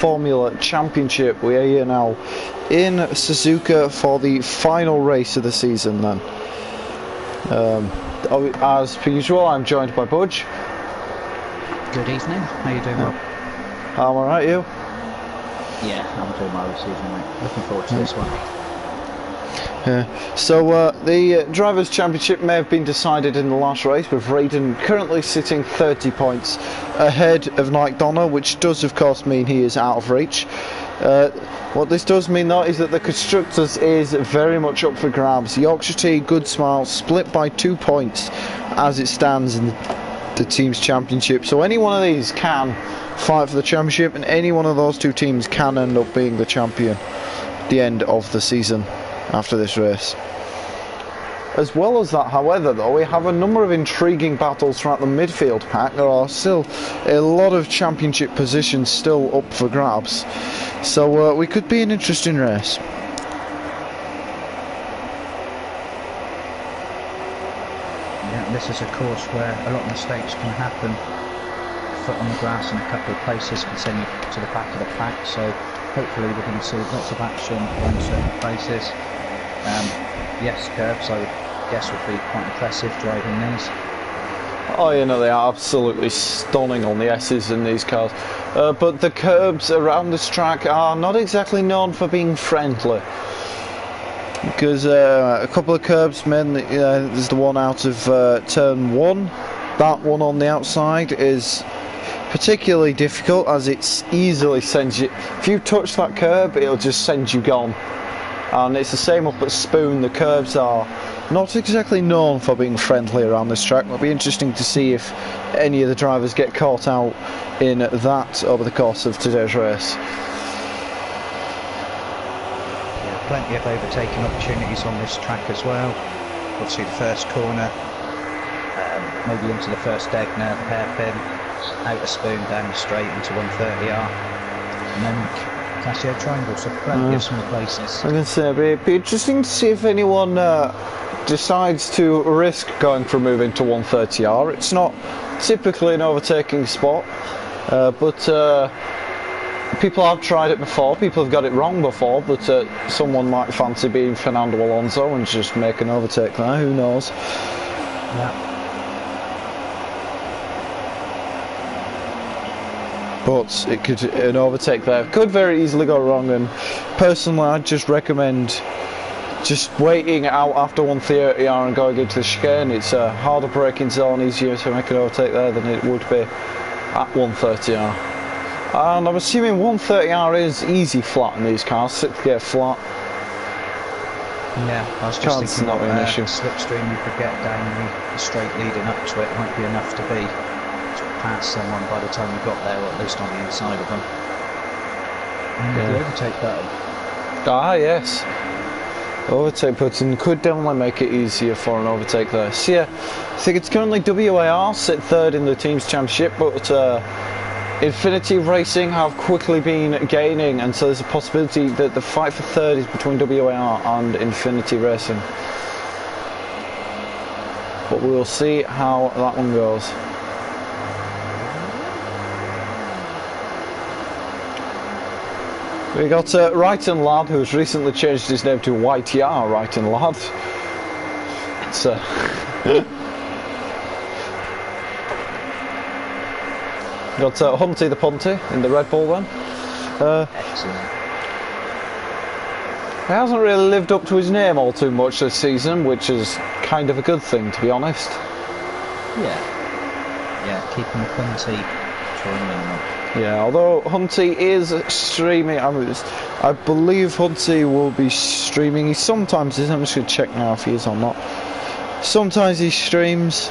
Formula Championship. We are here now in Suzuka for the final race of the season then. As per usual, I'm joined by Budge. Good evening, how you doing, Rob? I'm alright, you? Yeah, I'm doing well this evening, mate. Looking forward to this one. So the Drivers' Championship may have been decided in the last race, with Raiden currently sitting 30 points ahead of Nike Donna, which does of course mean he is out of reach. What this does mean though is that the Constructors is very much up for grabs. Yorkshire Tea, Good Smile split by 2 points as it stands in the Teams' Championship, so any one of these can fight for the championship, and any one of those two teams can end up being the champion at the end of the season after this race. As well as that, however, though, we have a number of intriguing battles throughout the midfield pack. There are still a lot of championship positions still up for grabs, so we could be an interesting race. Yeah, this is a course where a lot of mistakes can happen. Foot on the grass in a couple of places can send you to the back of the pack, so hopefully we're going to see lots of action on certain places. Yes, curbs I would guess would be quite impressive driving these. Oh, you know, they are absolutely stunning on the S's in these cars. But the curbs around this track are not exactly known for being friendly. Because a couple of curbs, mainly, there's the one out of turn 1. That one on the outside is particularly difficult, as it's easily sends you. If you touch that curb, it'll just send you gone. And it's the same up at Spoon. The curbs are not exactly known for being friendly around this track. It'll be interesting to see if any of the drivers get caught out in that over the course of today's race. Yeah, plenty of overtaking opportunities on this track as well. Obviously the first corner, maybe into the first egg now, the hairpin, out of Spoon, down the straight into 130R, and then Casio Triangle, so plenty of small places. I'm going to say it'd be interesting to see if anyone decides to risk going for a move into 130R. It's not typically an overtaking spot, but people have tried it before, people have got it wrong before, but someone might fancy being Fernando Alonso and just make an overtake there, who knows. Yeah. But an overtake there could very easily go wrong, and personally I'd just recommend just waiting out after 130R and going into the chicane. It's a harder braking zone, easier to make an overtake there than it would be at 130R. And I'm assuming 130R is easy flat in these cars, 6th gear flat. Yeah, I was just thinking not an issue. Slipstream you could get down the straight leading up to it might be enough to be past someone by the time you got there, or at least on the inside of them. And the overtake button. Ah, yes. Overtake button could definitely make it easier for an overtake there. So yeah, I think it's currently WAR sit 3rd in the Teams' Championship, but Infinity Racing have quickly been gaining, and so there's a possibility that the fight for 3rd is between WAR and Infinity Racing. But we'll see how that one goes. We got Right and Lad, who's recently changed his name to YTR Right and Lad. It's got Hunty the Punty in the Red Bull then. Excellent. He hasn't really lived up to his name all too much this season, which is kind of a good thing, to be honest. Yeah, keeping the Hunty joining. Yeah, although Hunty is streaming, I believe Hunty will be streaming. He sometimes is. I'm just going to check now if he is or not. Sometimes he streams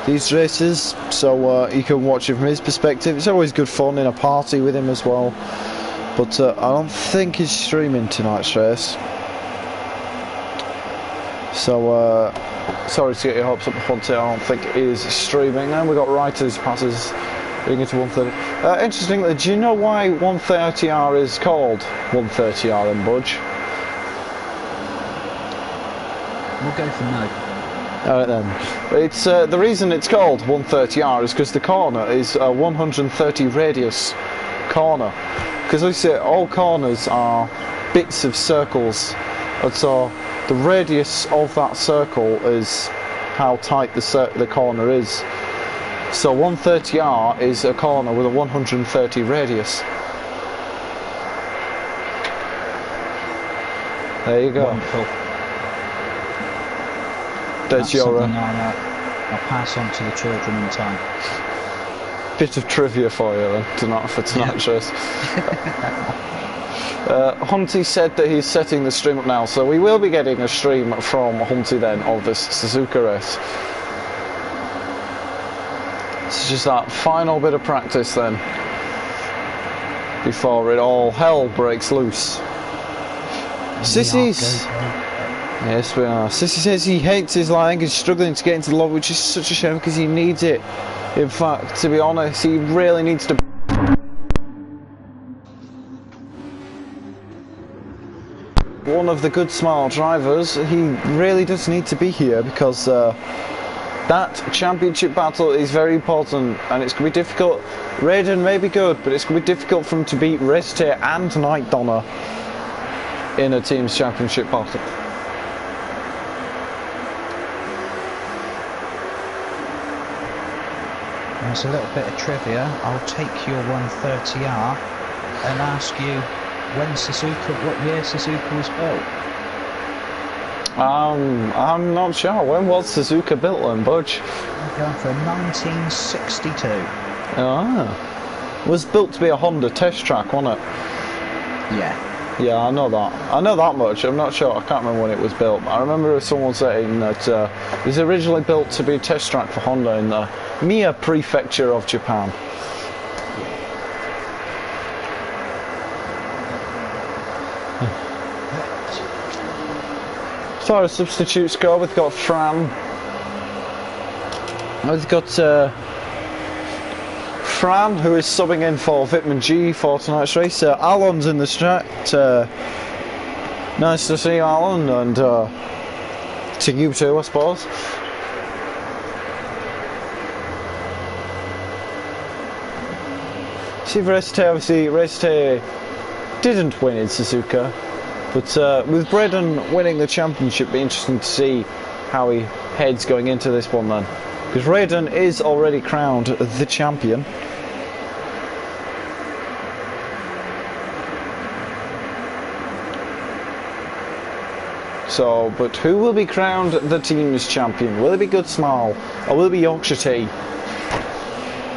these races, so you can watch it from his perspective. It's always good fun in a party with him as well. But I don't think he's streaming tonight's race. So sorry to get your hopes up, Hunty. I don't think he is streaming. Then we got Writers passes into 130. Interestingly, do you know why 130R is called 130R in Budge? We'll go for no. Alright then. It's the reason it's called 130R is because the corner is a 130 radius corner, because we say all corners are bits of circles, and so the radius of that circle is how tight the corner is. So 130R is a corner with a 130 radius. There you go. Wonderful. There's your I'll pass on to the children in time. bit of trivia for you then, for tonight's race. Hunty said that he's setting the stream up now, so we will be getting a stream from Hunty then of this Suzuka race. It's just that final bit of practice then, before it all hell breaks loose. Sissy's... Yes, we are. Sissy says he hates his leg, he's struggling to get into the lobby, which is such a shame because he needs it. In fact, to be honest, he really needs to... One of the good smart drivers, he really does need to be here because that championship battle is very important and it's going to be difficult. Raiden may be good, but it's going to be difficult for him to beat Reste and Night Donna in a team's championship battle. There's a little bit of trivia. I'll take your 130R and ask you what year Suzuka was built. I'm not sure. When was Suzuka built then, Budge? I'm going for 1962. Ah. Was built to be a Honda test track, wasn't it? Yeah. Yeah, I know that. I know that much. I'm not sure. I can't remember when it was built. But I remember someone saying that it was originally built to be a test track for Honda in the Mie prefecture of Japan. As far as substitutes go, we've got Fran. We've got Fran, who is subbing in for Vitman G for tonight's race. Alan's in the strat. Nice to see you, Alan, and to you too, I suppose. See, Reste didn't win in Suzuka, but with Braden winning the championship, it'll be interesting to see how he heads going into this one then. Because Raiden is already crowned the champion. So, but who will be crowned the team's champion? Will it be Good Smile or will it be Yorkshire Tea?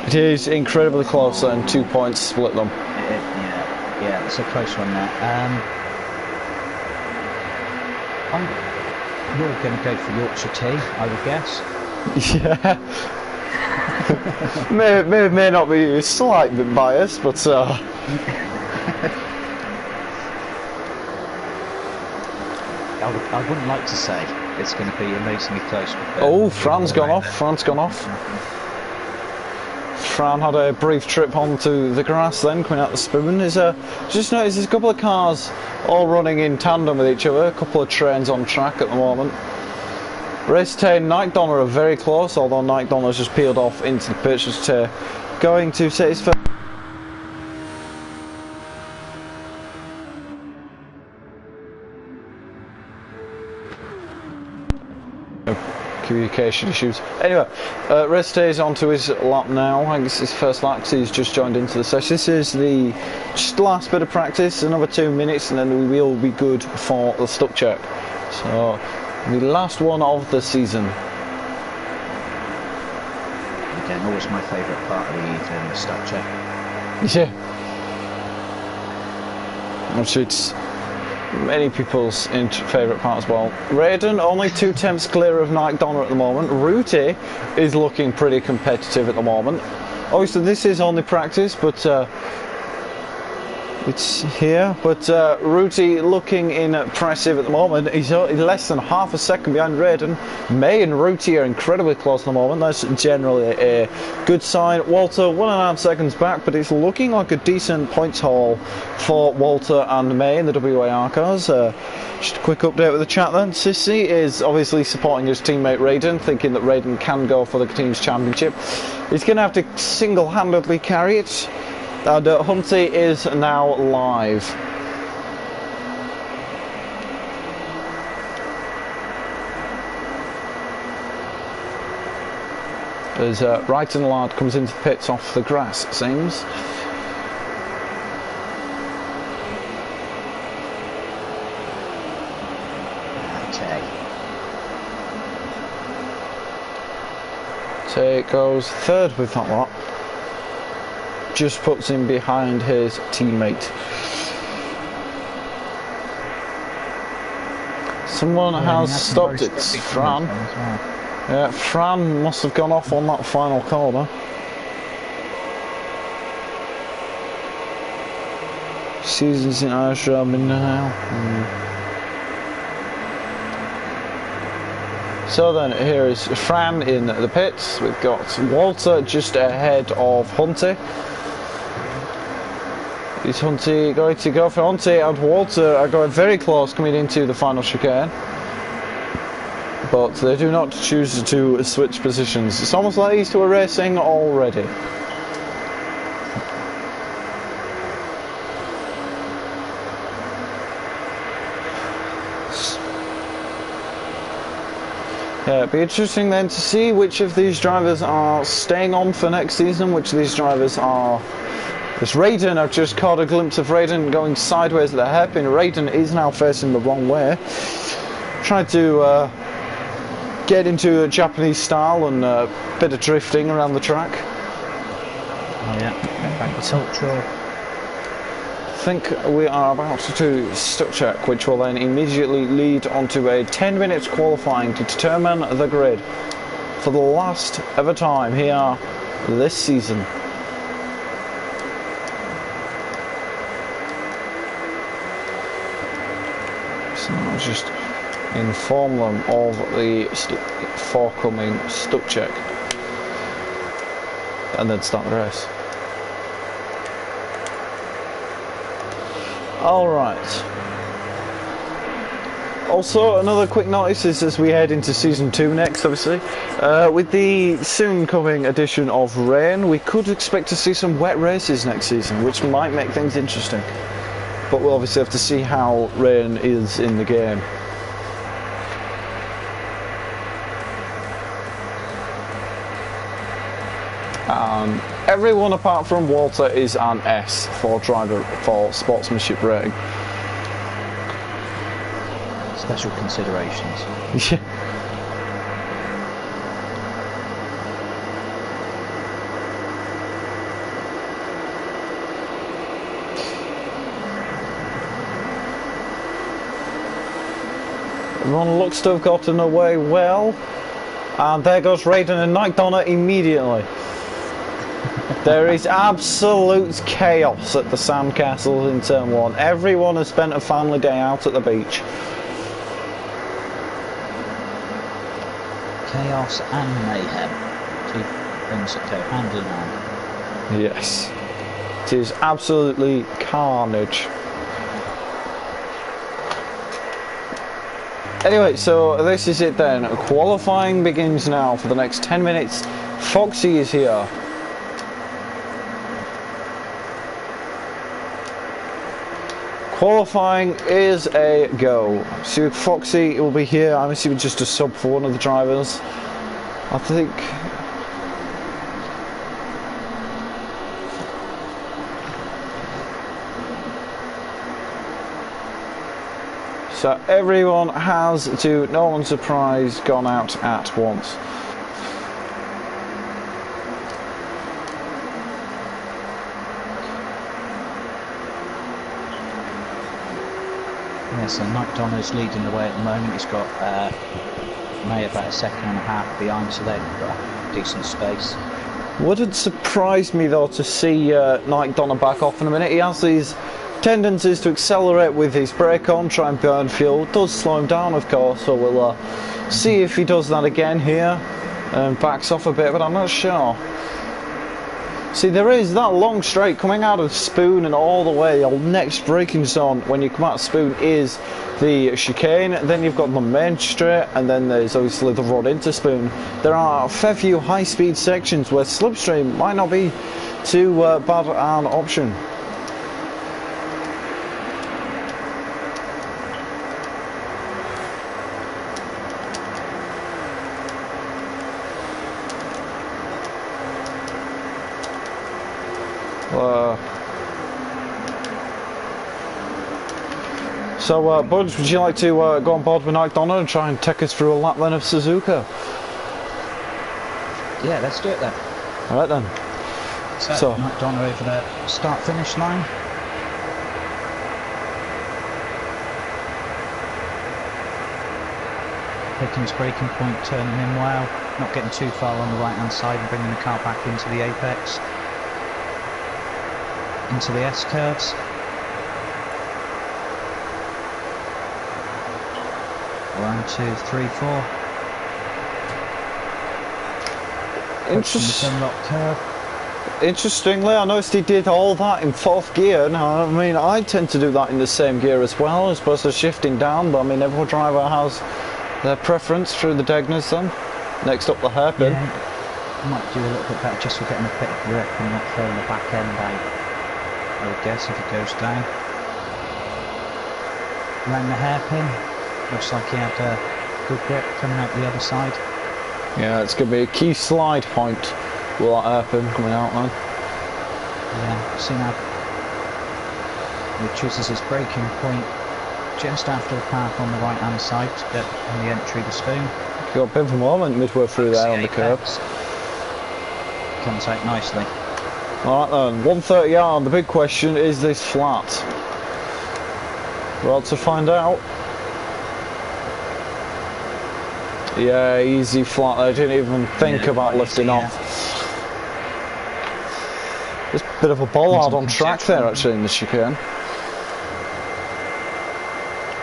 It is incredibly close and 2 points split them. Yeah, it's a close one there. You're going to go for Yorkshire Tea, I would guess. Yeah. may not be a slight bit biased, but I wouldn't like to say it's going to be amazingly close. Oh, Fran's gone off. Fran's gone off. Fran had a brief trip onto the grass then, coming out the spoon. Just noticed there's a couple of cars all running in tandem with each other, a couple of trains on track at the moment. Reste and Night Donna are very close, although Night Donna's just peeled off into the purchase tier. Going to set his first. Communication issues. Anyway, Reste is onto his lap now. I guess his first lap because he's just joined into the session. This is the just last bit of practice, another 2 minutes, and then we will be good for the stuck check. So, the last one of the season. Again, always my favourite part of the evening, the stuck check. Yeah. Which it's many people's favourite part as well. Raiden only 2 tenths clear of Night Donna at the moment. Ruti is looking pretty competitive at the moment. Obviously this is only practice, but it's here. But Ruti looking impressive at the moment. He's less than half a second behind Raiden. May and Ruti are incredibly close at the moment. That's generally a good sign. Walter 1.5 seconds back, but it's looking like a decent points haul for Walter and May in the WAR cars. Just a quick update with the chat then. Sissy is obviously supporting his teammate Raiden, thinking that Raiden can go for the team's championship. He's going to have to single-handedly carry it. And Hunty is now live. As Wrighton Lad comes into the pits off the grass, it seems. Tate goes third with that lot. Just puts him behind his teammate. Someone has stopped it. Fran. Yeah, Fran must have gone off on that final corner. Seasons in ISRL now. So then here is Fran in the pits. We've got Walter just ahead of Hunty. Is Hunty going to go for Hunty? And Walter are going very close coming into the final chicane. But they do not choose to switch positions. It's almost like these two are racing already. Yeah, it'd be interesting then to see which of these drivers are staying on for next season, which of these drivers are... This Raiden, I've just caught a glimpse of Raiden going sideways at the hairpin. Raiden is now facing the wrong way. Tried to get into a Japanese style and a bit of drifting around the track. Oh yeah, back to Ultra. I think we are about to stuck check, which will then immediately lead onto a 10 minutes qualifying to determine the grid for the last ever time here this season. So I'll just inform them of the forthcoming stuck check and then start the race. Alright. Also, another quick notice is as we head into Season 2 next, obviously, with the soon coming addition of rain, we could expect to see some wet races next season, which might make things interesting. But we'll obviously have to see how rain is in the game. Everyone apart from Walter is an S for driver for sportsmanship rating. Special considerations. Yeah. Everyone looks to have gotten away well, and there goes Raiden and Nike Donner immediately. There is absolute chaos at the Sandcastles in Turn 1. Everyone has spent a family day out at the beach. Chaos and mayhem. Two things that go hand in hand. Yes. It is absolutely carnage. Anyway, so this is it then. Qualifying begins now for the next 10 minutes. Foxy is here. Qualifying is a go. So Foxy will be here. I'm assuming just a sub for one of the drivers. I think. So everyone has, to no one's surprise, gone out at once. Yeah, so Nike Donner's leading the way at the moment. He's got May about a second and a half behind, so they've got decent space. Wouldn't surprise me though to see Nike Donner back off in a minute. He has these tendencies to accelerate with his brake on, try and burn fuel. It does slow him down, of course, so we'll see if he does that again here and backs off a bit, but I'm not sure. See, there is that long straight coming out of Spoon and all the way. Your next braking zone when you come out of Spoon is the chicane. Then you've got the main straight, and then there's obviously the run into Spoon. There are a fair few high-speed sections where slipstream might not be too bad an option. So, Budge, would you like to go on board with Nike Donner and try and take us through a lap then of Suzuka? Yeah, let's do it then. Alright then. So Nike Donner over the start-finish line. Picking his braking point, turning in well, not getting too far on the right-hand side and bringing the car back into the apex. Into the S-curves. One, two, three, four. Interestingly, I noticed he did all that in 4th gear. Now, I mean, I tend to do that in the same gear as well, as opposed to shifting down, but I mean, every driver has their preference through the Degners then. Next up, the hairpin. Yeah, might do a little bit better just for getting a bit of grip and not throwing the back end out, I would guess, if it goes down. Around the hairpin. Looks like he had good grip coming out the other side. Yeah, it's going to be a key slide point with that hairpin coming out, man. Yeah, see now he chooses his braking point just after the path on the right hand side to get on the entry to Spoon. Got a bit of a moment midway through there on the curbs. Comes out nicely. Alright then, 130 yard. The big question, is this flat? Well, to find out. Yeah, easy flat there, didn't even think about lifting off. Just a bit of a bollard on track there actually in the chicane.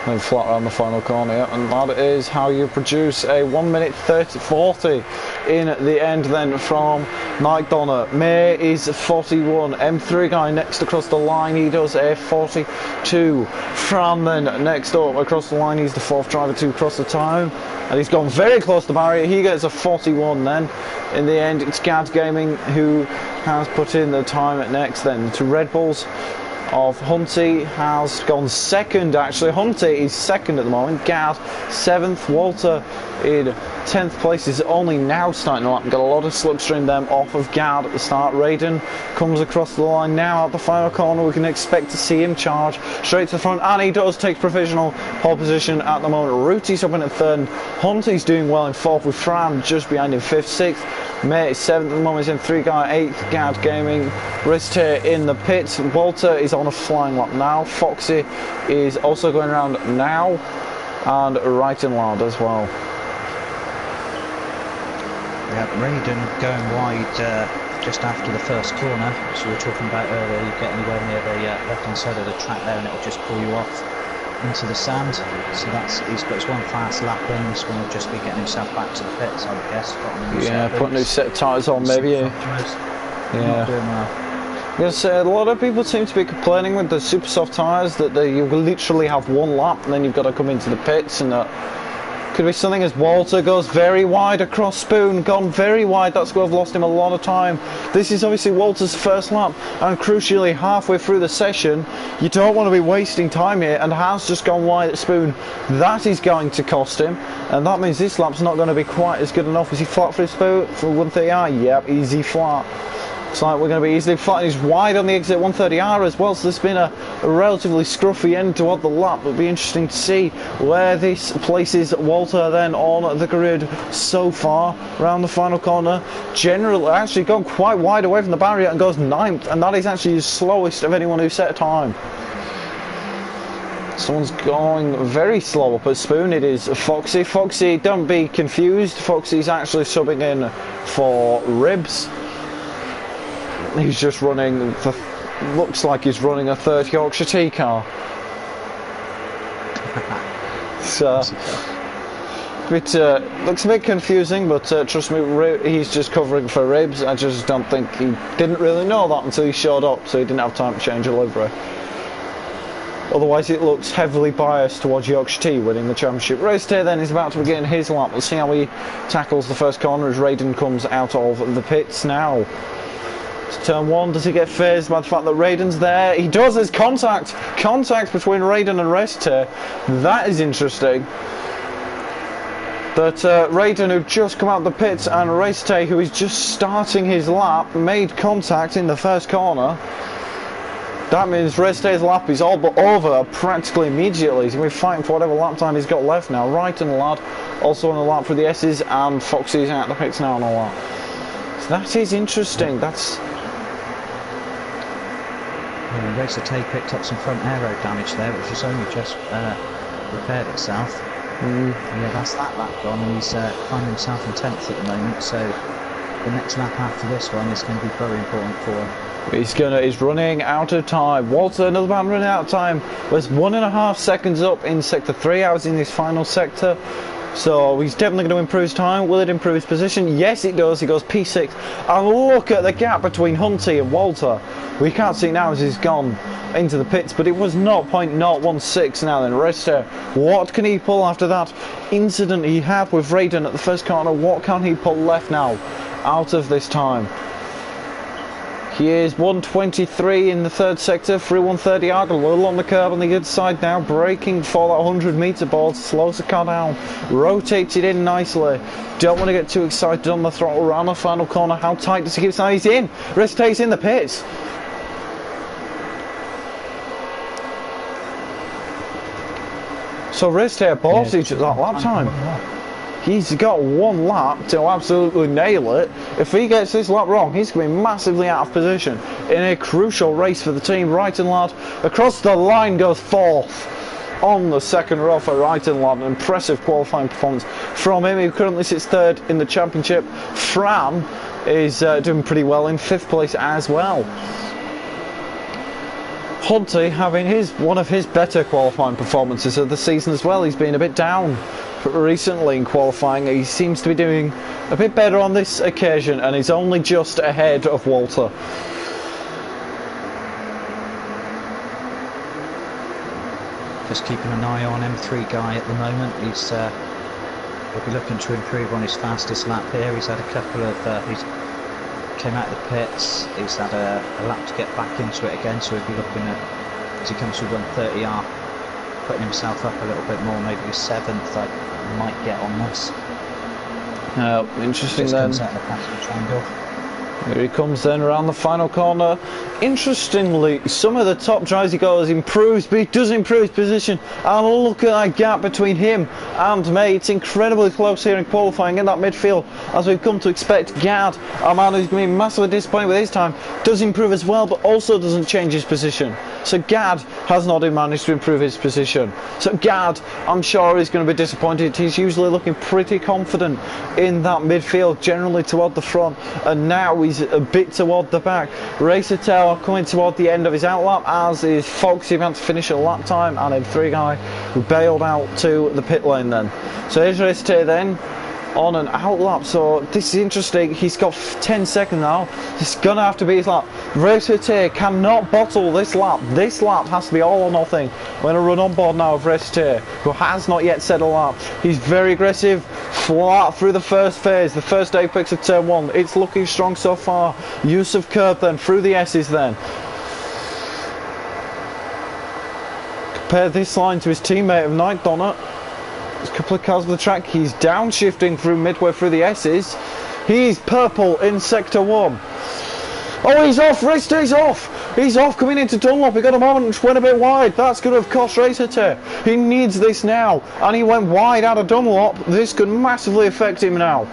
Then flat around the final corner, and that is how you produce a 1 minute 30:40 in the end then from Nike Donner. May is 41, M3 guy next across the line, he does a 42. Fran then next up across the line, he's the 4th driver to cross the time, and he's gone very close to the barrier, he gets a 41 then. In the end, it's Gad Gaming who has put in the time next then to Red Bulls of Hunty has gone 2nd actually. Hunty is 2nd at the moment, Gad 7th, Walter in 10th place is only now starting to lap. Got a lot of slipstream them off of Gad at the start. Raiden comes across the line now at the final corner. We can expect to see him charge straight to the front, and he does take provisional pole position at the moment. Ruti's up in at 3rd, Hunty's doing well in 4th with Fran just behind him 5th, 6th. May is 7th at the moment, he's in 3 guy, 8th Gad Gaming. Riste in the pits. Walter is on a flying lap now. Foxy is also going around now, and right and loud as well. Yeah, Raiden going wide just after the first corner, as we were talking about earlier. You get anywhere near the left hand side of the track there and it'll just pull you off into the sand. So that's, he's got his one fast lap in. This one will just be getting himself back to the pits, I would guess. Put a new set of tyres on maybe. Yeah. Not doing well. Yes, a lot of people seem to be complaining with the super soft tyres that you literally have one lap and then you've got to come into the pits, and that could be something as Walter goes very wide across Spoon, gone very wide. That's where I've lost him a lot of time. This is obviously Walter's first lap, and crucially halfway through the session you don't want to be wasting time here, and has just gone wide at Spoon. That is going to cost him, and that means this lap's not going to be quite as good enough. Is he flat through Spoon for 130R? Yep, easy flat. Looks like we're going to be easily flat. He's wide on the exit 130R as well, so there's been a relatively scruffy end to the lap. It'll be interesting to see where this places Walter then on the grid so far. Around the final corner, generally actually gone quite wide away from the barrier and goes 9th, and that is actually the slowest of anyone who set a time. Someone's going very slow up at Spoon. It is Foxy. Foxy, don't be confused, Foxy's actually subbing in for Ribs. He's just running, looks like he's running a 3rd Yorkshire T car. So, Looks a bit confusing, but trust me, he's just covering for ribs. I just don't think he didn't really know that until he showed up, so he didn't have time to change a livery. Otherwise, it looks heavily biased towards Yorkshire Tea winning the championship. Race Day then is about to begin his lap. Let's see how he tackles the first corner as Raiden comes out of the pits now. It's turn 1. Does he get phased by the fact that Raiden's there? He does. There's contact between Raiden and Race Day. That is interesting. That Raiden, who just come out of the pits, and Race Day, who is just starting his lap, made contact in the first corner. That means Race Day's lap is all but over practically immediately. He's going to be fighting for whatever lap time he's got left now. Wrighton lad also on the lap for the S's, and Foxy's out the pits now on the lap. So that is interesting. That's... Yeah, Racer Tay picked up some front aero damage there, which has only just repaired itself. Yeah, that's that lap gone, and he's finding himself in 10th at the moment, so the next lap after this one is going to be very important for him. He's running out of time. Walter, another man running out of time. Was 1.5 seconds up in sector 3. I was in his final sector. So he's definitely going to improve his time. Will it improve his position? Yes, it does. He goes P6. And look at the gap between Hunty and Walter. We can't see now as he's gone into the pits, but it was 0.016 now then. Rester, what can he pull after that incident he had with Raiden at the first corner? What can he pull left now out of this time? He is 123 in the third sector, through 130 yard, a little on the curb on the good side now, braking for that 100 metre board, slows the car down, rotates it in nicely. Don't want to get too excited on the throttle around the final corner. How tight does he keep his eye? He's in. Restays in the pits. So Restay balls each at that lap time. He's got one lap to absolutely nail it. If he gets this lap wrong, he's going to be massively out of position in a crucial race for the team. Wrighton lad across the line goes 4th on the second row for Wrighton lad. An impressive qualifying performance from him. He currently sits 3rd in the championship. Fran is doing pretty well in 5th place as well. Hunty having one of his better qualifying performances of the season as well. He's been a bit down recently in qualifying. He seems to be doing a bit better on this occasion, and he's only just ahead of Walter. Just keeping an eye on M3 guy at the moment. He's will be looking to improve on his fastest lap here. He's had a couple of he's came out of the pits, he's had a lap to get back into it again, so he'll be looking at, as he comes to 130R, putting himself up a little bit more, maybe a 7th I might get on this. Interesting just then. Comes out of the passenger triangle. Here he comes then around the final corner. Interestingly, some of the top drives he goes improves, but he does improve his position. And look at that gap between him and May. It's incredibly close here in qualifying in that midfield, as we've come to expect. Gad, a man who's going to be massively disappointed with his time, does improve as well, but also doesn't change his position. So Gad has not managed to improve his position. So Gad, I'm sure, is going to be disappointed. He's usually looking pretty confident in that midfield, generally toward the front, and now he's a bit toward the back. Racer Tail coming toward the end of his outlap, as is Foxy about to finish a lap time, and M3 guy who bailed out to the pit lane then. So here's Racer Tail then on an outlap. So this is interesting. He's got 10 seconds now. It's gonna have to be his lap. Racer Tay cannot bottle this lap. This lap has to be all or nothing. We're going to run on board now of Racer Tay, who has not yet set a lap. He's very aggressive, flat through the first phase, the first apex of turn 1. It's looking strong so far. Use of curb then through the S's then. Compare this line to his teammate of Night Donner. There's a couple of cars on the track. He's downshifting through midway through the S's. He's purple in sector 1. Oh, he's off. Restay's off. He's off coming into Dunlop. He got a moment and went a bit wide. That's going to have cost Racer Tay. He needs this now, and he went wide out of Dunlop. This could massively affect him now.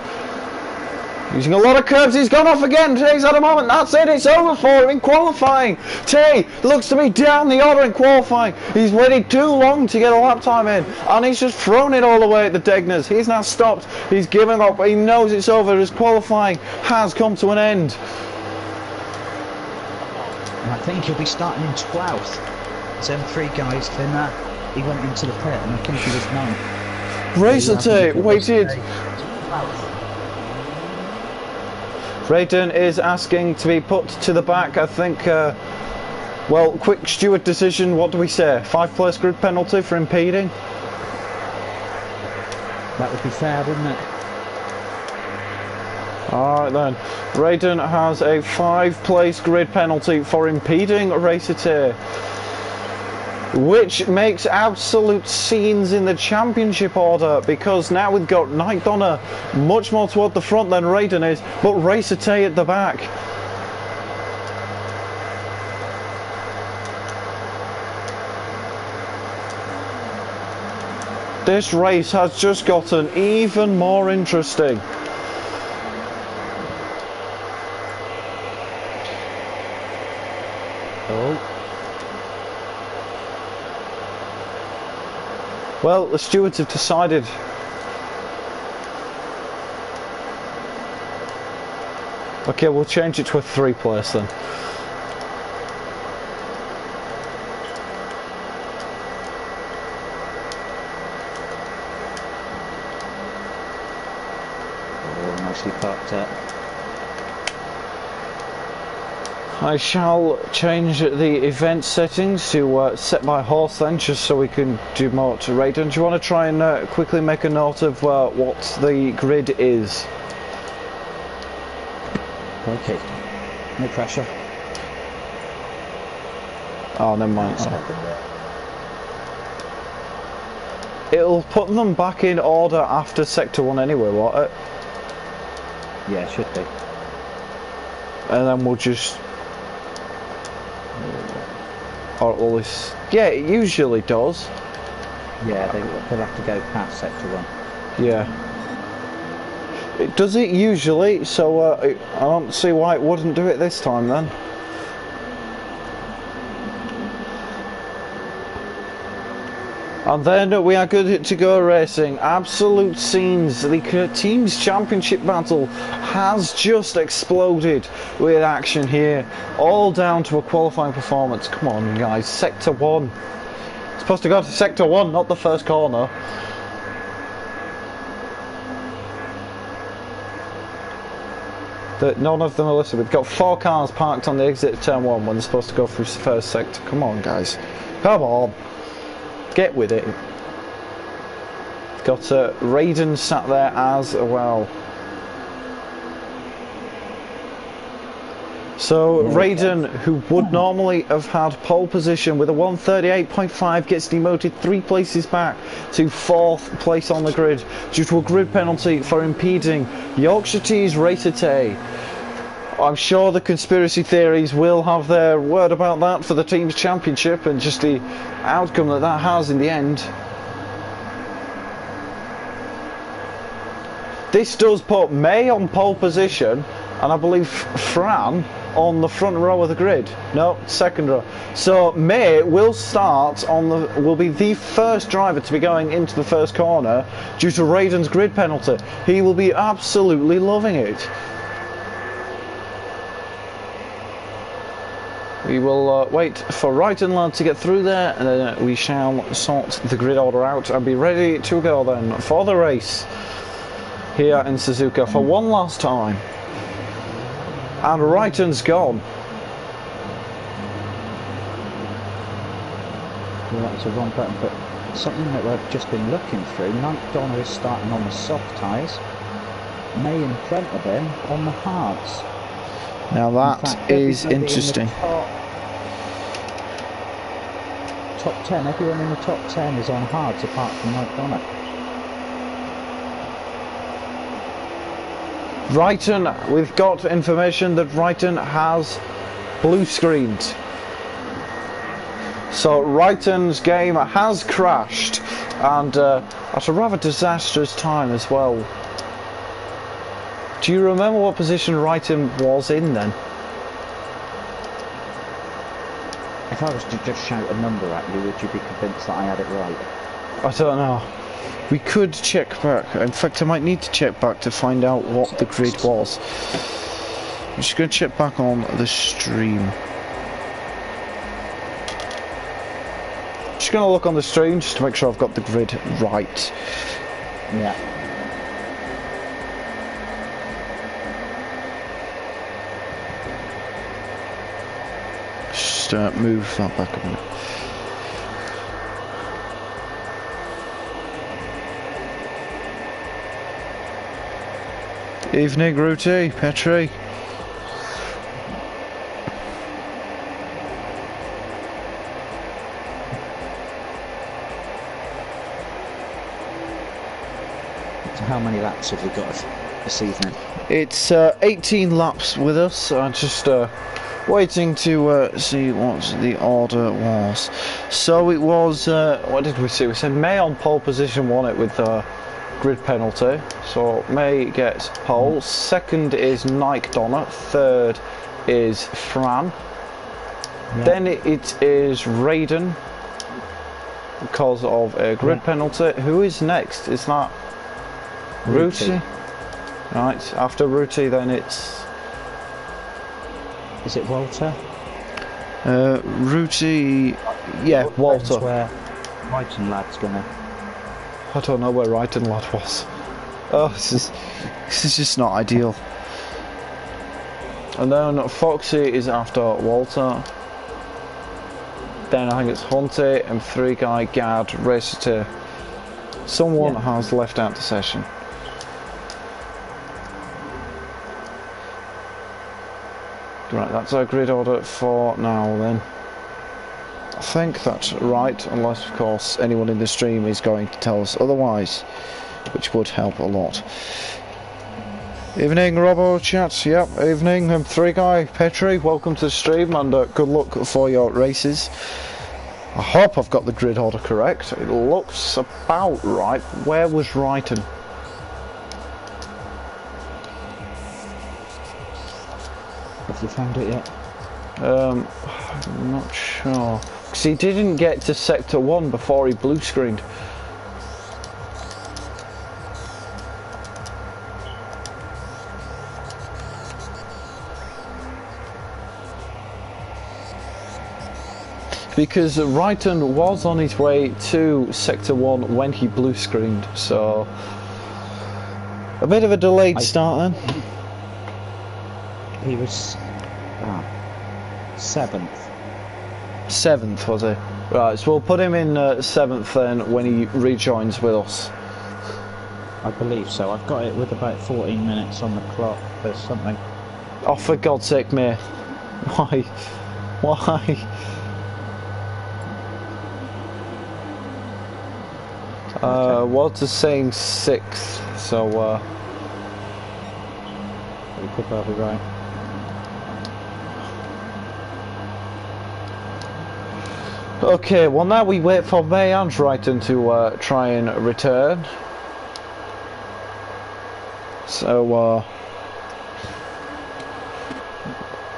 Using a lot of curbs, he's gone off again. Tay's had a moment. That's it. It's over for him in qualifying. Tay looks to be down the order in qualifying. He's waited too long to get a lap time in, and he's just thrown it all the way at the Degners. He's now stopped. He's given up. He knows it's over. His qualifying has come to an end. And I think he'll be starting in 12th. As M3 guys, then he went into the pit, and I think he was 9th. Racete waited. Raiden is asking to be put to the back. I think, well, quick steward decision. What do we say? 5-place grid penalty for impeding? That would be fair, wouldn't it? Alright then. Raiden has a 5-place grid penalty for impeding Racete, which makes absolute scenes in the championship order, because now we've got Night Donner much more toward the front than Raiden is, but Racete at the back. This race has just gotten even more interesting. Well, the stewards have decided. Okay, we'll change it to a 3-place then. Oh, nicely parked up. I shall change the event settings to set by horse then, just so we can do more to Raiden. Do you want to try and quickly make a note of what the grid is? Okay, no pressure. Oh, never mind. It'll put them back in order after Sector 1 anyway, won't it? Yeah, it should be. And then we'll just... Or at least... Yeah, it usually does. Yeah, they'll have to go past Sector 1. Yeah. Does it usually? So I don't see why it wouldn't do it this time then. And then we are good to go racing. Absolute scenes. The team's championship battle has just exploded with action here. All down to a qualifying performance. Come on, guys. Sector 1. It's supposed to go to Sector 1, not the first corner. That none of them are listed. We've got 4 cars parked on the exit of Turn 1 when they're supposed to go through first sector. Come on, guys. Come on. Get with it. Got Raiden sat there as well. So Raiden, who would normally have had pole position with a 138.5, gets demoted 3 places back to 4th place on the grid due to a grid penalty for impeding Yorkshire T's Racete. I'm sure the conspiracy theories will have their word about that for the team's championship and just the outcome that that has in the end. This does put May on pole position, and I believe Fran on the front row of the grid. No, second row. So May will start on will be the first driver to be going into the first corner due to Raiden's grid penalty. He will be absolutely loving it. We will wait for Right and Lad to get through there, and then we shall sort the grid order out and be ready to go then for the race here in Suzuka for one last time. And Righton's gone. Well, that was a wrong button, but something that I've just been looking through. Night Donner is starting on the soft tyres. May in front of him on the hards. Now that is interesting. Top 10, everyone in the top 10 is on hards apart from Night Donner. Righton, we've got information that Righton has blue screened. So Righton's game has crashed, and at a rather disastrous time as well. Do you remember what position Righton was in then? If I was to just shout a number at you, would you be convinced that I had it right? I don't know. We could check back. In fact, I might need to check back to find out what the grid was. I'm just going to check back on the stream. Just going to look on the stream just to make sure I've got the grid right. Yeah. Just move that back a minute. Evening, Ruti, Petri. So how many laps have we got this evening? It's 18 laps with us. I'm just waiting to see what the order was. So it was, what did we see? We said May on pole position won it with grid penalty. So May gets pole. Second is Nike Donna. Third is Fran. Yeah. Then it is Raiden because of a grid penalty. Who is next? Is that Ruti? Right, after Ruti then it's... Is it Walter? Ruti... Yeah, Walter. Where Ryton lad's gonna... I don't know where Ryton lad was. Oh, this is just not ideal. And then Foxy is after Walter. Then I think it's Hunty, M3 guy, Gad, Racer. Someone has left out the session. Right, that's our grid order for now then. I think that's right, unless of course anyone in the stream is going to tell us otherwise, which would help a lot. Evening, Robo chat. Yep, evening. M3 guy, Petri, welcome to the stream and good luck for your races. I hope I've got the grid order correct. It looks about right. Where was Ryton? Have you found it yet? I'm not sure. Because he didn't get to sector 1 before he blue screened. Because Ryton was on his way to sector 1 when he blue screened, so a bit of a delayed start then. He was 7th. 7th was he? Right, so we'll put him in 7th then when he rejoins with us. I believe so. I've got it with about 14 minutes on the clock. There's something. Oh, for God's sake, mate. Why? Why? Walter's saying 6th, so you could well be right. Okay, well now we wait for May and Ryton to try and return. So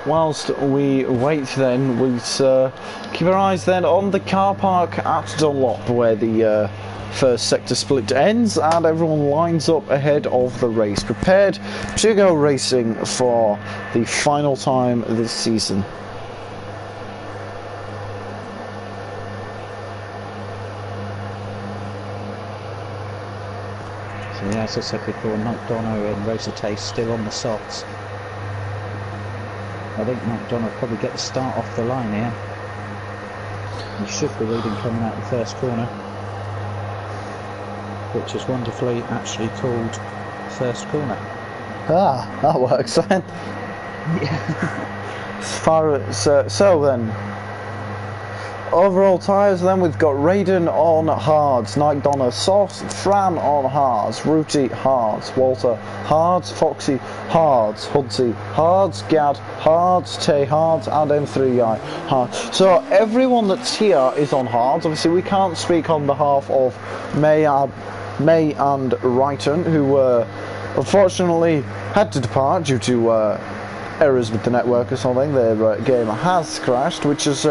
whilst we wait then, we keep our eyes then on the car park at Dunlop where the first sector split ends and everyone lines up ahead of the race, prepared to go racing for the final time this season. So yeah, as I said before, McDonough and Rosa Taste still on the softs. I think McDonough will probably get the start off the line here. He should be leading coming out the first corner, which is wonderfully actually called first corner. Ah, that works then. Yeah. As far as so then, overall tyres then we've got Raiden on hards, Nike Donna softs, Fran on hards, Ruti hards, Walter hards, Foxy hards, Hudsey hards, Gad hards, Tay hards, and M3 guy hards. So everyone that's here is on hards. Obviously we can't speak on behalf of May and Ryton, who unfortunately had to depart due to errors with the network or something. Their game has crashed, which is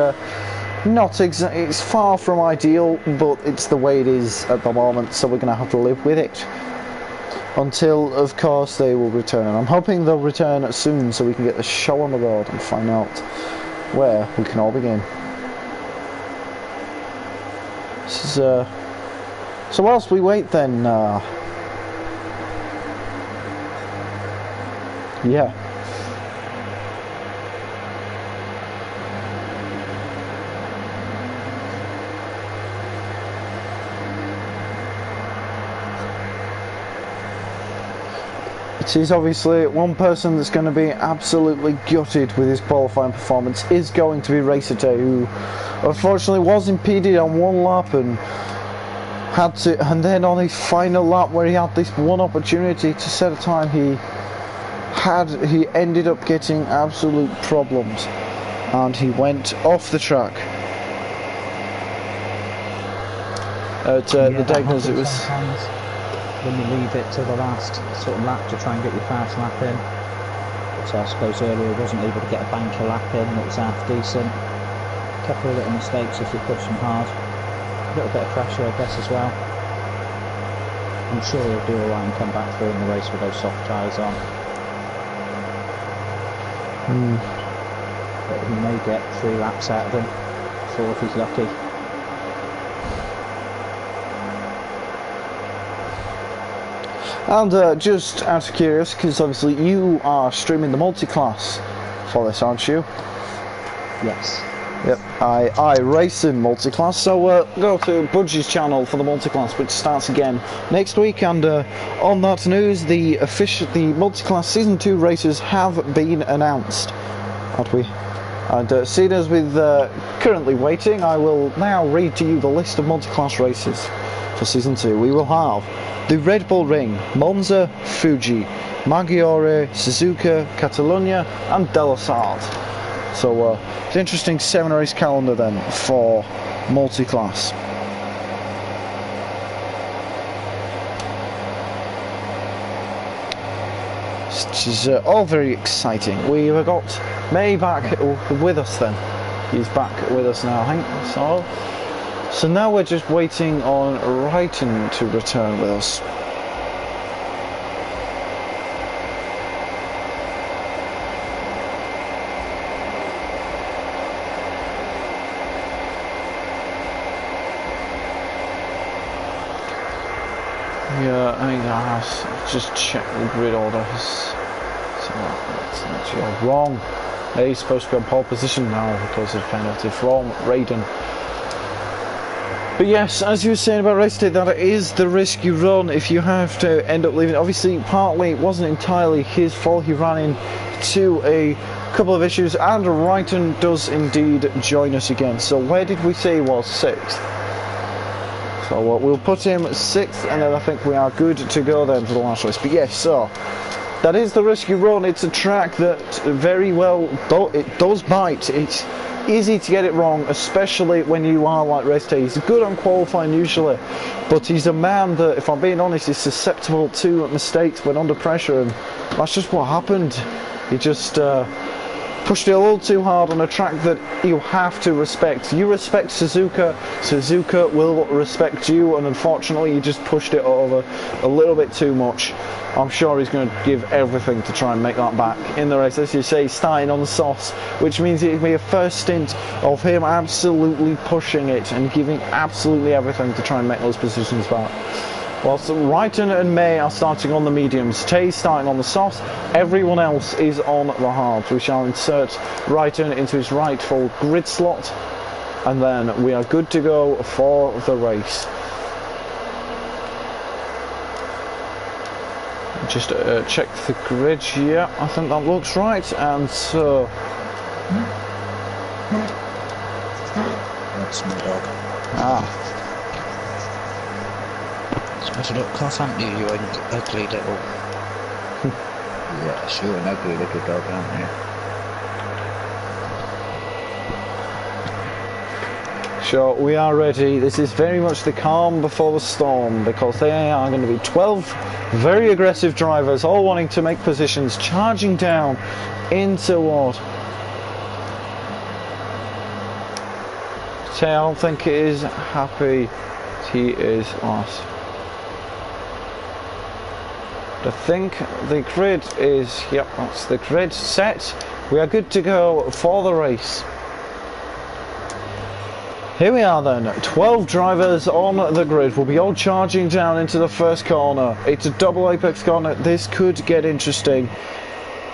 not it's far from ideal, but it's the way it is at the moment, so we're going to have to live with it until of course they will return, and I'm hoping they'll return soon so we can get the show on the road and find out where we can all begin. This is so whilst we wait then, Yeah. It is obviously one person that's going to be absolutely gutted with his qualifying performance is going to be Racer, who unfortunately was impeded on one lap and had to, and then on his final lap where he had this one opportunity to set a time, he ended up getting absolute problems and he went off the track. At the Degners it was... When you leave it to the last sort of lap to try and get your fast lap in. So I suppose earlier he wasn't able to get a banker lap in that was half decent. A couple of little mistakes if you push them hard. A little bit of pressure I guess as well. I'm sure he'll do alright and come back through in the race with those soft tyres on. But he may get 3 laps out of them, 4 if he's lucky. And just out of curiosity, because obviously you are streaming the multi-class for this, aren't you? Yes. Yep, I race in multi-class, so go to Budgie's channel for the multi-class, which starts again next week. And on that news, the multi-class season 2 races have been announced, aren't we? And seeing as with currently waiting, I will now read to you the list of multi-class races for season 2. We will have the Red Bull Ring, Monza, Fuji, Maggiore, Suzuka, Catalunya and Della Sart. So it's an interesting 7 race calendar then for multi-class. Which is all very exciting. We've got May back with us then. He's back with us now, I think. So now we're just waiting on Wrighton to return with us. Yeah, I mean, I'll just check the grid order. So that's actually wrong. He's supposed to be on pole position now because of penalty from Raiden. But yes, as you were saying about race day, that is the risk you run if you have to end up leaving. Obviously, partly it wasn't entirely his fault. He ran into a couple of issues, and Wrighton does indeed join us again. So where did we say he was? 6th. So we'll put him 6th, and then I think we are good to go then for the last race. But yes, so that is the risk you run. It's a track that very well, it does bite. It's easy to get it wrong, especially when you are like Race Day. He's good on qualifying usually, but he's a man that, if I'm being honest, is susceptible to mistakes when under pressure, and that's just what happened. He just pushed it a little too hard on a track that you have to respect. You respect Suzuka, Suzuka will respect you, and unfortunately you just pushed it over a little bit too much. I'm sure he's going to give everything to try and make that back in the race. As you say, starting on the sauce, which means it'll be a first stint of him absolutely pushing it and giving absolutely everything to try and make those positions back. Whilst Wrighton and May are starting on the mediums, Tay's starting on the softs, everyone else is on the hards. We shall insert Wrighton into his rightful grid slot, and then we are good to go for the race. Just check the grid. Yeah, I think that looks right. And so that's my dog. It's a little class, aren't you, you ugly little... Yes, you're an ugly little dog, aren't you? Sure, we are ready. This is very much the calm before the storm, because they are going to be 12 very aggressive drivers, all wanting to make positions, charging down into what? I don't think he is happy. He is last. I think the grid is, yep, that's the grid set. We are good to go for the race. Here we are then, 12 drivers on the grid. We'll be all charging down into the first corner. It's a double apex corner. This could get interesting.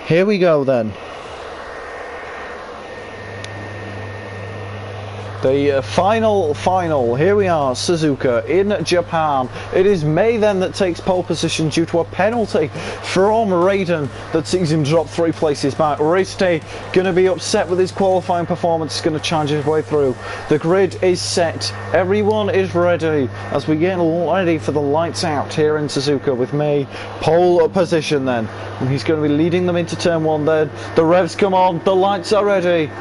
Here we go then. The final, here we are, Suzuka in Japan. It is May then that takes pole position due to a penalty from Raiden that sees him drop 3 places back. Race day going to be upset with his qualifying performance, he's going to charge his way through. The grid is set, everyone is ready as we get ready for the lights out here in Suzuka with May pole position then. And he's going to be leading them into turn 1 then. The revs come on, the lights are ready.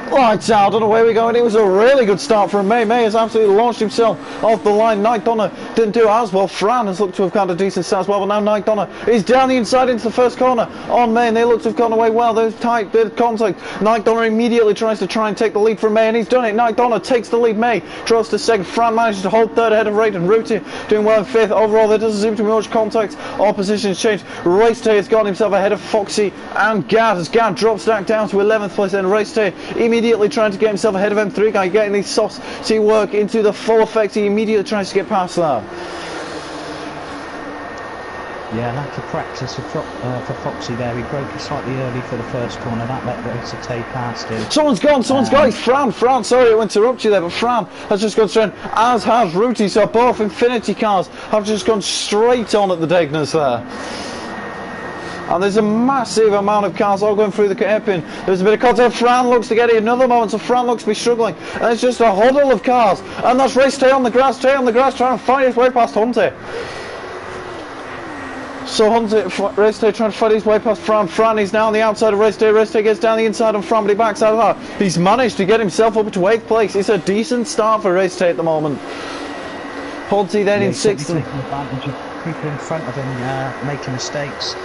Lights out and away we go, and it was a really good start from May. May has absolutely launched himself off the line. Nike Donna didn't do as well. Fran has looked to have got a decent start as well, but now Nike Donna is down the inside into the first corner on May, and they look to have gone away well. There's tight bit of contact. Nike Donna immediately tries to try and take the lead from May, and he's done it. Nike Donna takes the lead. May draws to second. Fran manages to hold third ahead of Raiden. Ruti doing well in fifth. Overall, there doesn't seem to be much contact. All positions changed. Race Day has got himself ahead of Foxy and Gad as Gad drops back down to 11th place, and Race Day immediately trying to get himself ahead of M3 guy, getting his softs to work into the full effect. He immediately tries to get past that. Yeah, lack of practice for Foxy there. He broke it slightly early for the first corner. That let Racer take past him. Someone's gone, it's Fran, sorry to interrupt you there, but Fran has just gone straight, as has Ruti, so both Infinity cars have just gone straight on at the Degners there. And there's a massive amount of cars all going through the hairpin. There's a bit of contact. Fran looks to get it another moment, so Fran looks to be struggling. And it's just a huddle of cars. And that's Race Day on the grass, trying to find his way past Hunty. So Hunty, Race Day trying to fight his way past Fran. Fran is now on the outside of Race Day. Race Day gets down the inside on Fran, but he backs out of that. He's managed to get himself up to 8th place. It's a decent start for Race Day at the moment. Hunty then in 6th. Taking advantage of people in front of him making mistakes.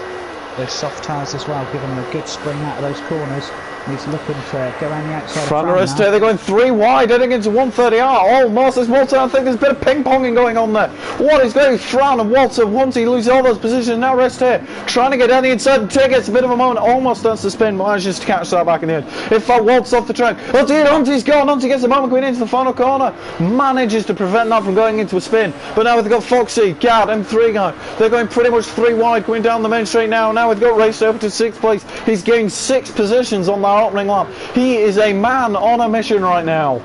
Those soft tyres as well, giving him a good spring out of those corners. And he's looking to go around the outside. Fran Race Day, they're going 3 wide, heading into 130R. Almost, there's Walter. I think there's a bit of ping-ponging going on there. What is going? Fran and Walter, Hunty losing all those positions. Now Race Day trying to get down the inside. And Tay gets a bit of a moment, almost starts to spin, but manages to catch that back in the end. In fact, Walt's off the track. Hunty's gone. Hunty gets a moment going into the final corner. Manages to prevent that from going into a spin. But now we've got Foxy, Gad, M3 guy. They're going pretty much 3 wide going down the main straight now. Now we've got Race Day up to 6th place. He's gained 6 positions on that opening lap. He is a man on a mission right now.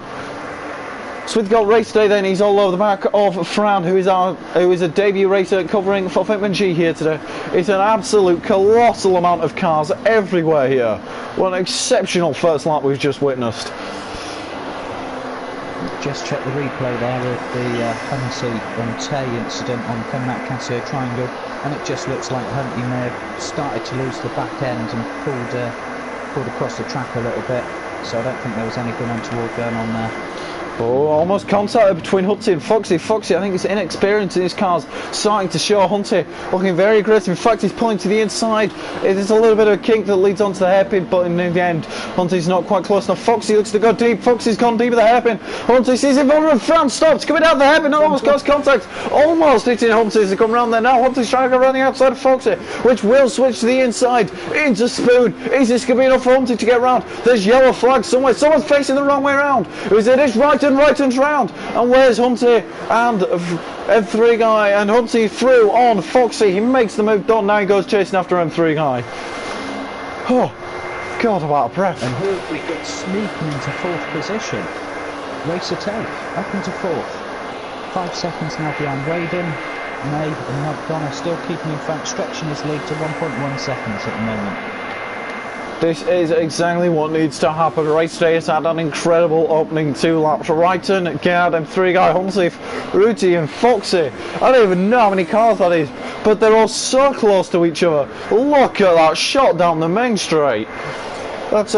So we've got Race Day then, he's all over the back of Fran, who is a debut racer covering for Fitman G here today. It's an absolute colossal amount of cars everywhere here. What an exceptional first lap we've just witnessed. Just check the replay there of the Hunty and Tay incident on coming out Casio Triangle, and it just looks like Hunty may have started to lose the back end and pulled across the track a little bit, so I don't think there was anything untoward going on there. Oh, almost contact between Hunty and Foxy. Foxy, I think his inexperience in his cars starting to show. Hunty looking very aggressive. In fact, he's pulling to the inside. There's a little bit of a kink that leads onto the hairpin, but in the end, Hunty's not quite close enough. Foxy looks to go deep. Foxy's gone deep with the hairpin. Hunty sees him over and Fran stops. Coming down the hairpin, almost close contact. Almost hitting Hunty as they come round there now. Hunty's trying to go around the outside of Foxy, which will switch to the inside into Spoon. Is this going to be enough for Hunty to get round? There's yellow flags somewhere. Someone's facing the wrong way around. Is it is right and round, and where's Hunty and M3 guy, and Hunty through on Foxy. He makes the move done. Now he goes chasing after M3 guy. Oh God, I'm out of breath. And here we get sneaking into 4th position. Racer Tay up into 4th. 5 seconds now behind Raiden. May and McDonough still keeping in front, stretching his lead to 1.1 seconds at the moment. This is exactly what needs to happen. Race Day has had an incredible opening 2 laps. Wrighton, Gad, M3 guy, Hunty, Ruti and Foxy. I don't even know how many cars that is, but they're all so close to each other. Look at that shot down the main straight. That's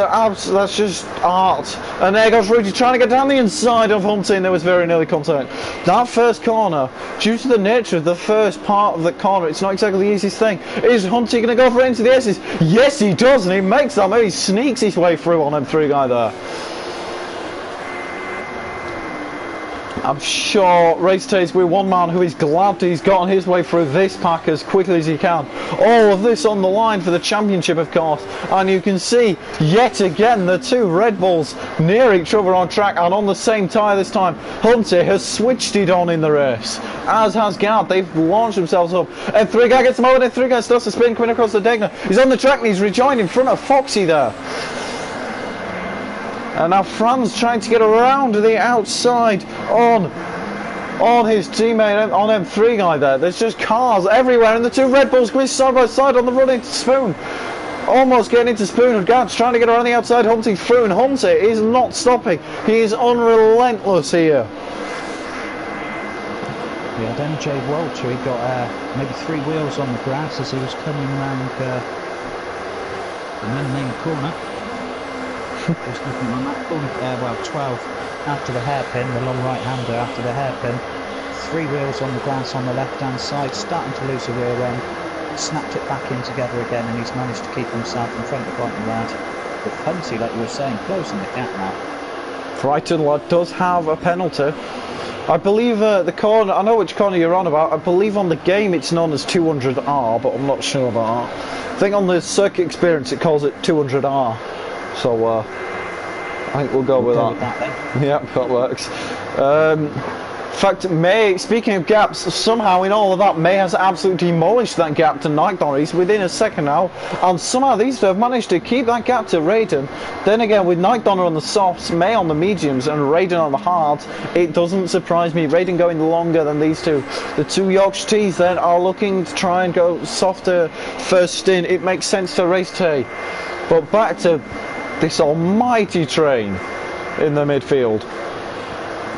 just art. And there goes Ruti trying to get down the inside of Hunty, and there was very nearly contact. That first corner, due to the nature of the first part of the corner, it's not exactly the easiest thing. Is Hunty going to go for it into the S's? Yes, he does, and he makes that move. He sneaks his way through on M3 guy there. I'm sure Race Days with one man who is glad he's gotten his way through this pack as quickly as he can. All of this on the line for the championship, of course, and you can see yet again the two Red Bulls near each other on track and on the same tyre this time. Hunter has switched it on in the race, as has Gard. They've launched themselves up. F3 guy gets him over, F3 guy starts to spin coming across the Degner. He's on the track and he's rejoined in front of Foxy there. And now Franz trying to get around the outside on his teammate, on M3 guy there. There's just cars everywhere and the two Red Bulls going side by side on the run into Spoon. Almost getting into Spoon, and Gard's trying to get around the outside, Humpty through, and Humpty is not stopping. He is unrelentless here. Yeah, then MJ Walter, he got maybe 3 wheels on the grass as he was coming around the main corner. There's nothing on that corner, well 12 after the hairpin, the long right hander after the hairpin. 3 wheels on the grass on the left hand side, starting to lose the rear end, snapped it back in together again, and he's managed to keep himself in front of Brighton Lad. With Hunty, like you were saying, closing the gap now. Brighton Lad does have a penalty. I believe the corner, I know which corner you're on about, I believe on the game it's known as 200R, but I'm not sure about that. I think on the circuit experience it calls it 200R. So I think we'll go with that. Yeah, that works. In fact, May, speaking of gaps, somehow in all of that, May has absolutely demolished that gap to Nike Donner. He's within a second now, and somehow these two have managed to keep that gap to Raiden. Then again, with Nike Donner on the softs, May on the mediums, and Raiden on the hards, it doesn't surprise me. Raiden going longer than these two. The two Yorkshire Tees then are looking to try and go softer first stint. It makes sense to Race Day. But back to this almighty train in the midfield.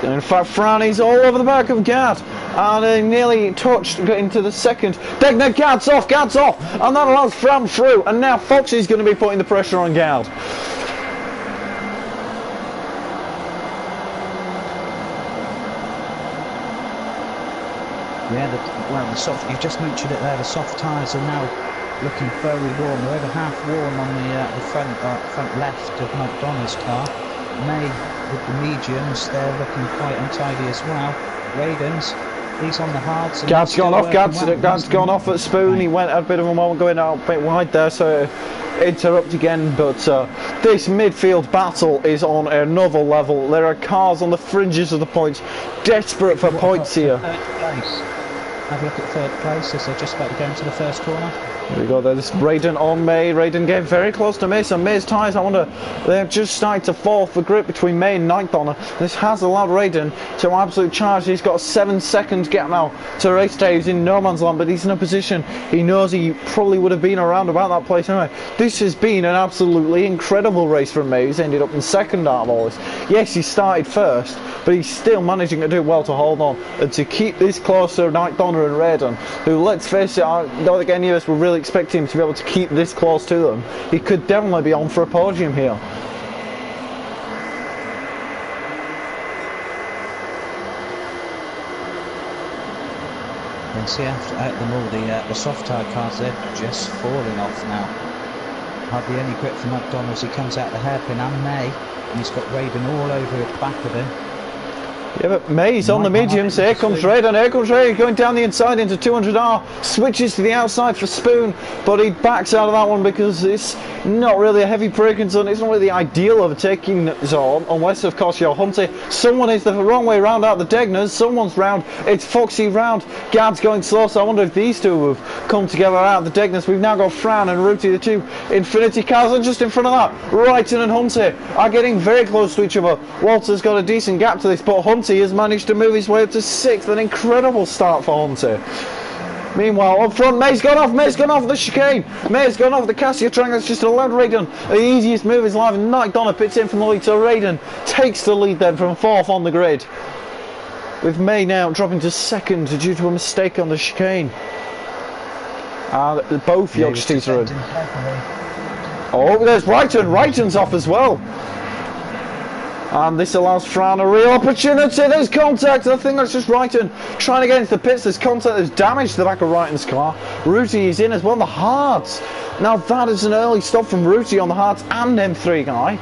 In fact, Franny's all over the back of Gard, and they nearly touched into the second. Degner, Gard's off, and that allows Fran through, and now Foxy's going to be putting the pressure on Gard. Yeah, the soft, you just mentioned it there, the soft tyres are now looking very warm. They're over half warm on the front left of McDonald's car. May with the mediums, they're looking quite untidy as well. Raiden's, he's on the hards. Gard's gone off, Gard's gone off at Spoon. He went a bit of a moment going out a bit wide there, so interrupt again. But this midfield battle is on another level. There are cars on the fringes of the points, desperate for points here. Have a look at third place as they're just about to go into the first corner. There we go, there's Raiden on May. Raiden getting very close to May, so May's tyres, I wonder, they've just started to fall for grip between May and Nike Donner. This has allowed Raiden to absolute charge. He's got a 7-second gap now to Race Day. He's in no man's land, but he's in a position he knows he probably would have been around about that place anyway. This has been an absolutely incredible race from May. He's ended up in second out of all this. Yes, he started first, but he's still managing to do well to hold on and to keep this close to Nike Donner and Raiden, who, let's face it, I don't think any of us were really expecting him to be able to keep this close to them. He could definitely be on for a podium here. And see after them all, the soft tyre cars, they're just falling off now. Hardly any grip from McDonald's. He comes out the hairpin and May, and he's got Raiden all over the back of him. Yeah, but May's on the mediums. Here comes Raiden. Here comes Raiden going down the inside into 200R. Switches to the outside for Spoon, but he backs out of that one because it's not really a heavy braking zone. It's not really the ideal of a taking zone, unless, of course, you're Hunty. Someone is the wrong way round out the Degners. Someone's round. It's Foxy round. Gard's going slow, so I wonder if these two have come together out of the Degners. We've now got Fran and Rooty, the two Infinity cars, and just in front of that, Wrighton and Hunty are getting very close to each other. Walter's got a decent gap to this, but Hunty has managed to move his way up to 6th. An incredible start for Hunter. Meanwhile, up front, May's gone off the chicane. May's gone off the Cassia triangle. It's just allowed Raiden the easiest move of his life, and Nike Donner pits in from the lead, so Raiden takes the lead then from 4th on the grid, with May now dropping to 2nd due to a mistake on the chicane. Both Yogsties are in. Oh, there's Wrighton. Wrighton's off as well. And this allows Fran a real opportunity. There's contact. I think that's just Wrighton trying to get into the pits. There's contact. There's damage to the back of Wrighton's car. Rooty is in as well. The hards. Now that is an early stop from Rooty on the hards and M3 guy.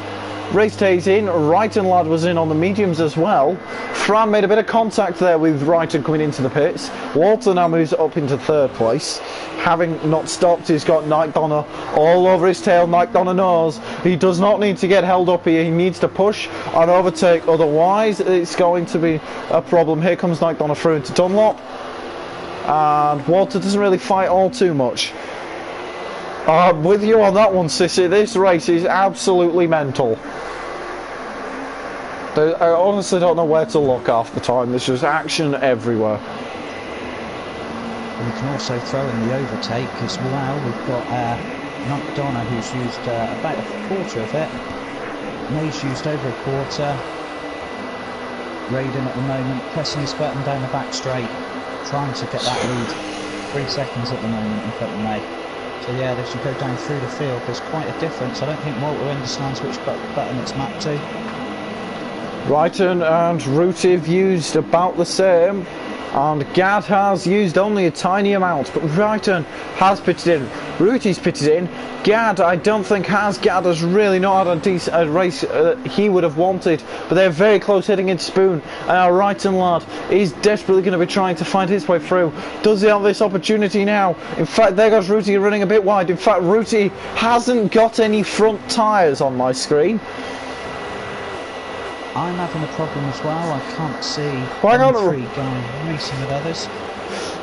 race days in. Wrighton lad was in on the mediums as well. Fran made a bit of contact there with Wrighton coming into the pits. Walter now moves up into third place. Having not stopped, he's got Nike Donner all over his tail. Nike Donner knows he does not need to get held up here. He needs to push and overtake, otherwise it's going to be a problem. Here comes Nike Donner through into Dunlop, and Walter doesn't really fight all too much. I'm with you on that one, Sissy. This race is absolutely mental. I honestly don't know where to look half the time. There's just action everywhere. We can also throw in the overtake as well. We've got Nike Donner, who's used about a quarter of it. May's used over a quarter. Raiden at the moment pressing his button down the back straight, trying to get that lead. 3 seconds at the moment in front of May. So yeah, as you go down through the field, there's quite a difference. I don't think Walter understands which button it's mapped to. Wrighton and Ruti have used about the same, and Gad has used only a tiny amount, but Wrighton has pitted in. Ruti's pitted in. Gad, I don't think Gad has really not had a decent race he would have wanted, but they're very close heading into Spoon, and our Wrighton lad is desperately going to be trying to find his way through. Does he have this opportunity now? In fact, there goes Ruti running a bit wide. In fact, Ruti hasn't got any front tyres on my screen. I'm having a problem as well. I can't see three going racing with others.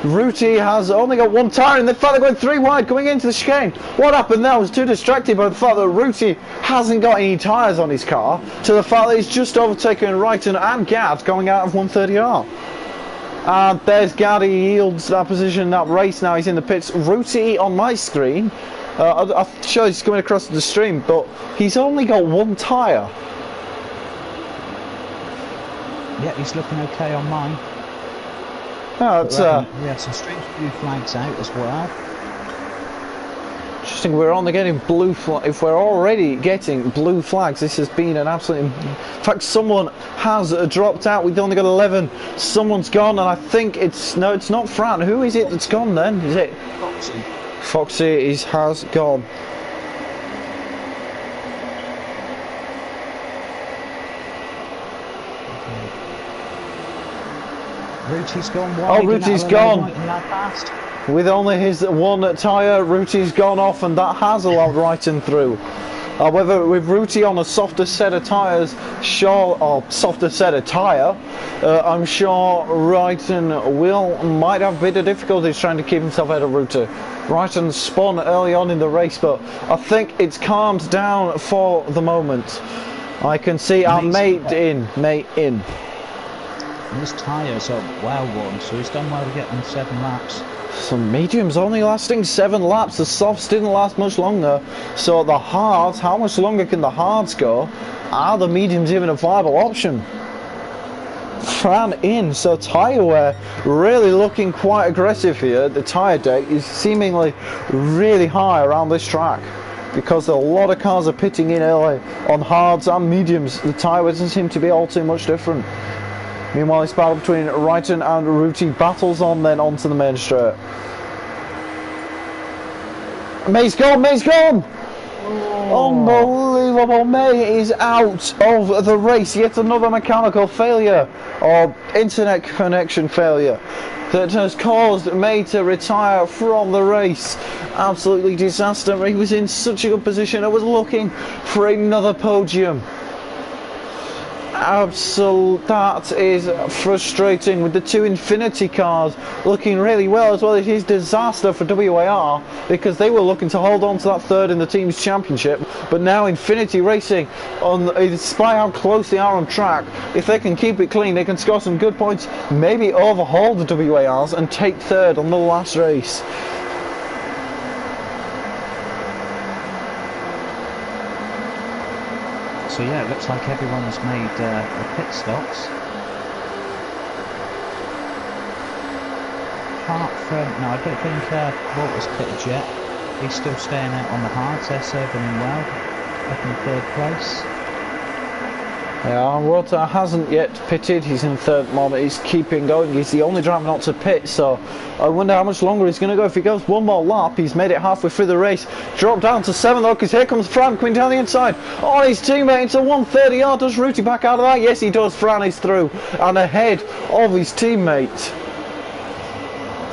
Ruti has only got one tyre, and the fact they're going 3 wide going into the chicane. What happened there? I was too distracted by the fact that Ruti hasn't got any tyres on his car, to the fact that he's just overtaken Wrighton and Gad going out of 130R. And there's Gad. He yields that position, that race now. He's in the pits. Ruti on my screen, I'm sure he's coming across the stream, but he's only got one tyre. Yeah, he's looking okay on mine. Oh, it's, we had some strange blue flags out as well. Interesting, we're only getting blue flags. If we're already getting blue flags, this has been an absolute... In fact, someone has dropped out. We've only got 11. Someone's gone, and I think it's... No, it's not Fran. Who is it that's gone then? Is it... Foxy. Foxy has gone. Ruti's gone wide. Oh, Ruti's gone. With only his one tyre, Ruti's gone off, and that has allowed Wrighton through. However, with Ruti on a softer set of tyres, softer set of tyre, I'm sure Wrighton might have a bit of difficulties trying to keep himself out of Ruti. Wrighton spun early on in the race, but I think it's calmed down for the moment. I can see our mate in. And his tyres are well worn, so he's done well to get them 7 laps. Some mediums only lasting 7 laps. The softs didn't last much longer. So the hards, how much longer can the hards go? Are the mediums even a viable option? Fran in, so tyre wear really looking quite aggressive here. The tyre deck is seemingly really high around this track, because a lot of cars are pitting in early on hards and mediums. The tyre doesn't seem to be all too much different. Meanwhile, this battle between Wrighton and Ruti battles on then onto the main straight. May's gone! May's gone! Oh. Unbelievable! May is out of the race. Yet another mechanical failure or internet connection failure that has caused May to retire from the race. Absolutely disaster. He was in such a good position. I was looking for another podium. Absolute, that is frustrating, with the 2 Infinity cars looking really well, as well as his disaster for WAR, because they were looking to hold on to that 3rd in the team's championship. But now Infinity Racing, despite how close they are on track, if they can keep it clean, they can score some good points, maybe overhaul the WARs and take 3rd on the last race. So yeah, it looks like everyone's made the pit stops. Apart from, no, I don't think Walter's pitted yet. He's still staying out on the hards. They're serving him well. Up in 3rd place. Yeah, Walter hasn't yet pitted. He's in third at the moment. He's keeping going. He's the only driver not to pit, so I wonder how much longer he's going to go. If he goes one more lap, he's made it halfway through the race. Drop down to 7 though, because here comes Fran coming down the inside. Oh, his teammate into 130. Oh, does Ruti back out of that? Yes, he does. Fran is through and ahead of his teammate.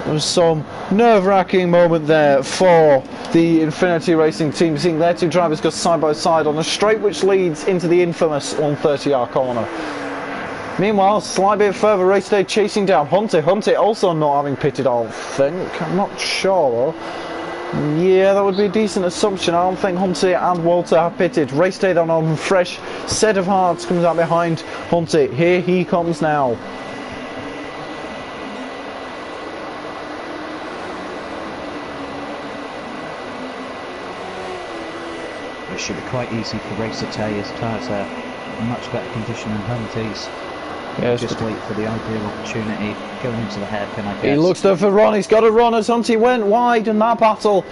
There was some nerve-wracking moment there for the Infinity Racing team, seeing their two drivers go side by side on a straight which leads into the infamous 130R corner. Meanwhile, slight bit further, race day chasing down Hunty. Hunty also not having pitted, I think. I'm not sure though. Yeah, that would be a decent assumption. I don't think Hunty and Walter have pitted. Race day then on fresh set of hearts comes out behind Hunty. Here he comes now. It should be quite easy for Racer Tay. His tyres are in much better condition than Hunty's. Yeah, just wait for the ideal opportunity going into the hairpin, I guess. He looks there for Ron. He's got a run as Hunty went wide in that battle,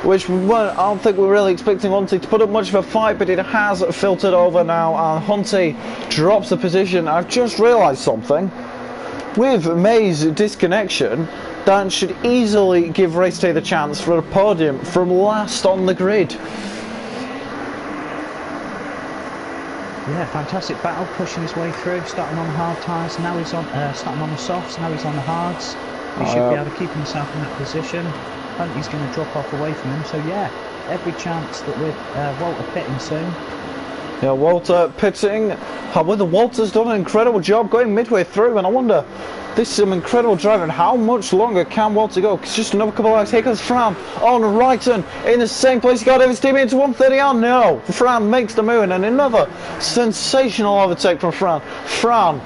which I don't think we're really expecting Hunty to put up much of a fight, but it has filtered over now, and Hunty drops the position. I've just realised something. With May's disconnection, that should easily give Race Day the chance for a podium from last on the grid. Yeah, fantastic battle, pushing his way through, starting on the hard tyres, now he's on, starting on the softs, now he's on the hards. He should be able to keep himself in that position. Hunty's going to drop off away from him, so yeah, every chance that with Walter pitting soon. Yeah, Walter pitting. However, Walter's done an incredible job going midway through, and I wonder, this is some incredible driving. How much longer can Walter go? It's just another couple of laps. Here comes Fran on right turn in the same place. He got his team into 130. Oh no! Fran makes the move, and another sensational overtake from Fran. Fran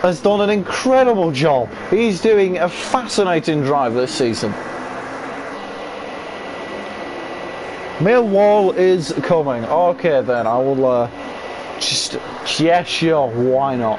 has done an incredible job. He's doing a fascinating drive this season. Millwall is coming. Okay then, I will yeah, sure, why not?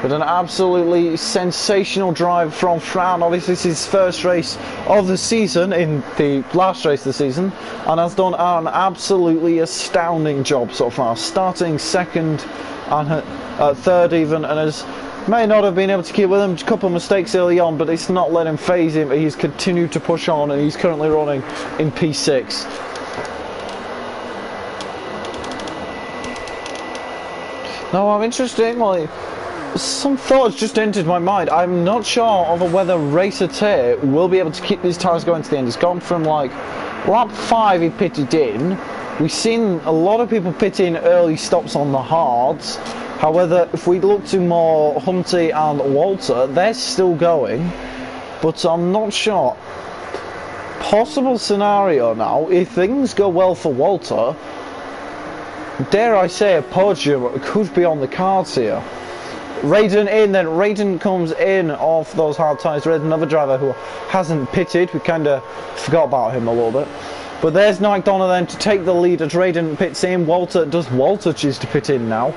But an absolutely sensational drive from Fran. Obviously this is his first race of the season, in the last race of the season, and has done an absolutely astounding job so far, starting second and third even, and has may not have been able to keep with him. A couple of mistakes early on, but it's not let him phase him. He's continued to push on, and he's currently running in P6. Now I'm interestingly, some thoughts just entered my mind. I'm not sure of whether Racer Tay will be able to keep these tyres going to the end. He's gone from like lap 5 he pitted in. We've seen a lot of people pit in early stops on the hards. However, if we look to more Hunty and Walter, they're still going, but I'm not sure. Possible scenario now, if things go well for Walter, dare I say a podium could be on the cards here. Raiden in, then Raiden comes in off those hard tyres. Raiden, another driver who hasn't pitted, we kind of forgot about him a little bit. But there's Nike Donner then to take the lead as Raiden pits in. Does Walter choose to pit in now?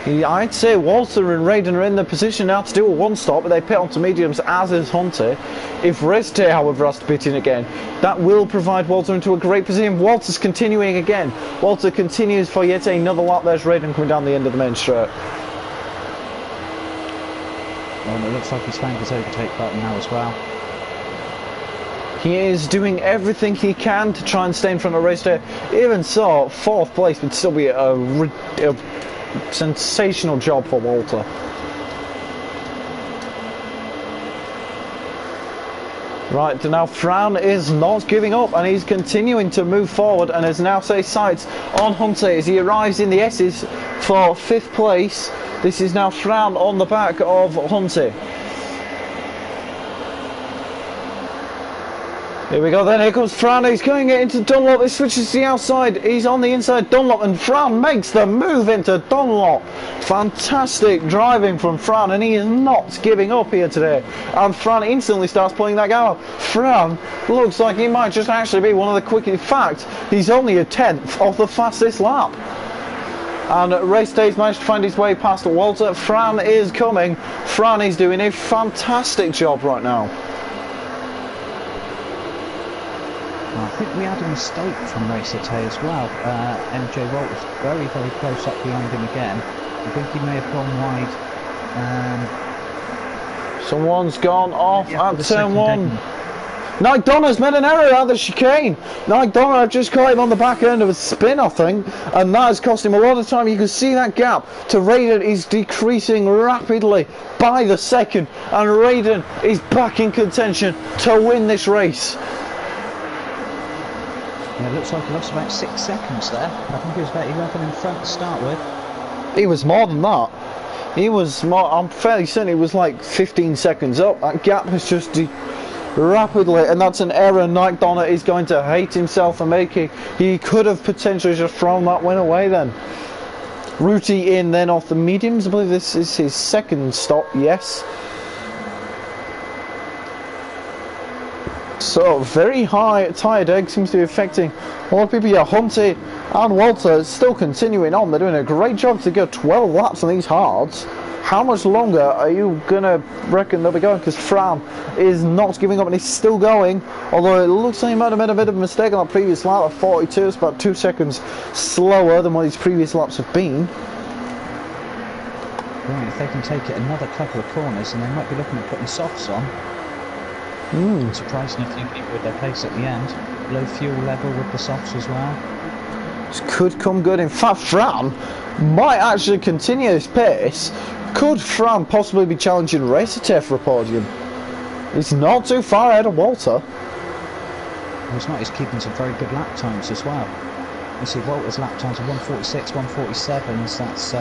I'd say Walter and Raiden are in the position now to do a one-stop, but they pit onto mediums, as is Hunty. If Race Day, however, has to pit in again, that will provide Walter into a great position. Walter's continuing again. Walter continues for yet another lap. There's Raiden coming down the end of the main straight. Well, it looks like he's found his overtake button now as well. He is doing everything he can to try and stay in front of Race Day. Even so, 4th place would still be a sensational job for Walter. Right, now Fran is not giving up, and he's continuing to move forward, and has now set his sights on Hunty as he arrives in the S's for 5th place. This is now Fran on the back of Hunty. Here we go then, here comes Fran, he's going into Dunlop, he switches to the outside, he's on the inside Dunlop, and Fran makes the move into Dunlop. Fantastic driving from Fran, and he is not giving up here today. And Fran instantly starts pulling that gap. Fran looks like he might just actually be one of the quickest. In fact, he's only a 10th of the fastest lap. And Race Day's managed to find his way past Walter. Fran is coming. Fran is doing a fantastic job right now. think we had a mistake from Racer Tay as well. MJ Walt was very, very close up behind him again. I think he may have gone wide. Someone's gone off at turn 1. Nike Donna's made an error out of the chicane. Nike Donna have just caught him on the back end of a spin, I think, and that has cost him a lot of time. You can see that gap to Raiden is decreasing rapidly by the second, and Raiden is back in contention to win this race. Yeah, it looks like he lost about 6 seconds there. I think he was about 11 in front to start with. He was more than that. He was more, I'm fairly certain he was like 15 seconds up. That gap has just rapidly, and that's an error Nike Donna is going to hate himself for making. He could have potentially just thrown that win away then. Ruti in then off the mediums. I believe this is his second stop, yes. So very high tyre deg seems to be affecting a lot of people. Yeah, Hunty and Walter still continuing on. They're doing a great job to go 12 laps on these hards. How much longer are you gonna reckon they'll be going? Because Fran is not giving up and he's still going. Although it looks like he might have made a bit of a mistake on that previous lap of 42. It's about 2 seconds slower than what his previous laps have been. Right, if they can take it another couple of corners, and they might be looking at putting softs on. Surprising a few people with their pace at the end. Low fuel level with the softs as well. This could come good. In fact, Fran might actually continue this pace. Could Fran possibly be challenging Racer for a podium? He's not too far ahead of Walter. He's not. He's keeping some very good lap times as well. You see Walter's lap times are 146, 147s. That's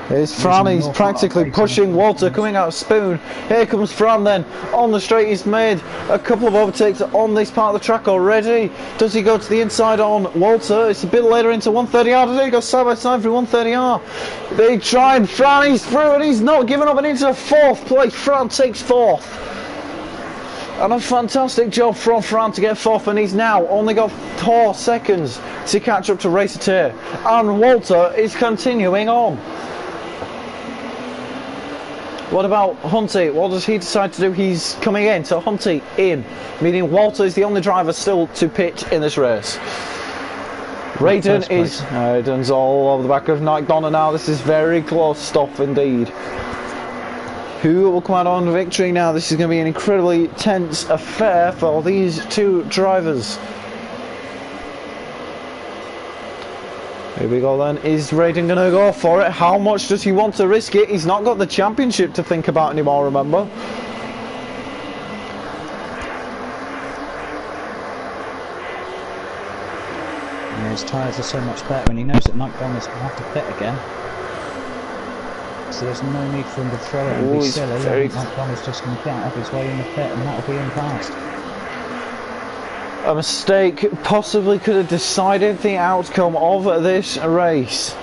here's Fran, he's practically pushing Walter, coming out of Spoon. Here comes Fran then, on the straight. He's made a couple of overtakes on this part of the track already. Does he go to the inside on Walter? It's a bit later into 130R. Does he go side by side for 130R? They tried, Fran, he's through and he's not giving up, and into 4th place. Fran takes 4th. And a fantastic job from Fran to get 4th, and he's now only got 4 seconds to catch up to Racer. And Walter is continuing on. What about Hunty? What does he decide to do? He's coming in, so Hunty in, meaning Walter is the only driver still to pit in this race. Raiden's all over the back of Nike Donna now. This is very close stuff indeed. Who will come out on victory now? This is going to be an incredibly tense affair for these two drivers. Here we go then. Is Raiden going to go for it? How much does he want to risk it? He's not got the championship to think about anymore, remember? Yeah, his tyres are so much better, and he knows that Nike Donna's going to have to pit again. So there's no need for him to throw it and be silly. Nike Donna's just going to get out of his way in the pit, and that'll be him past. A mistake possibly could have decided the outcome of this race.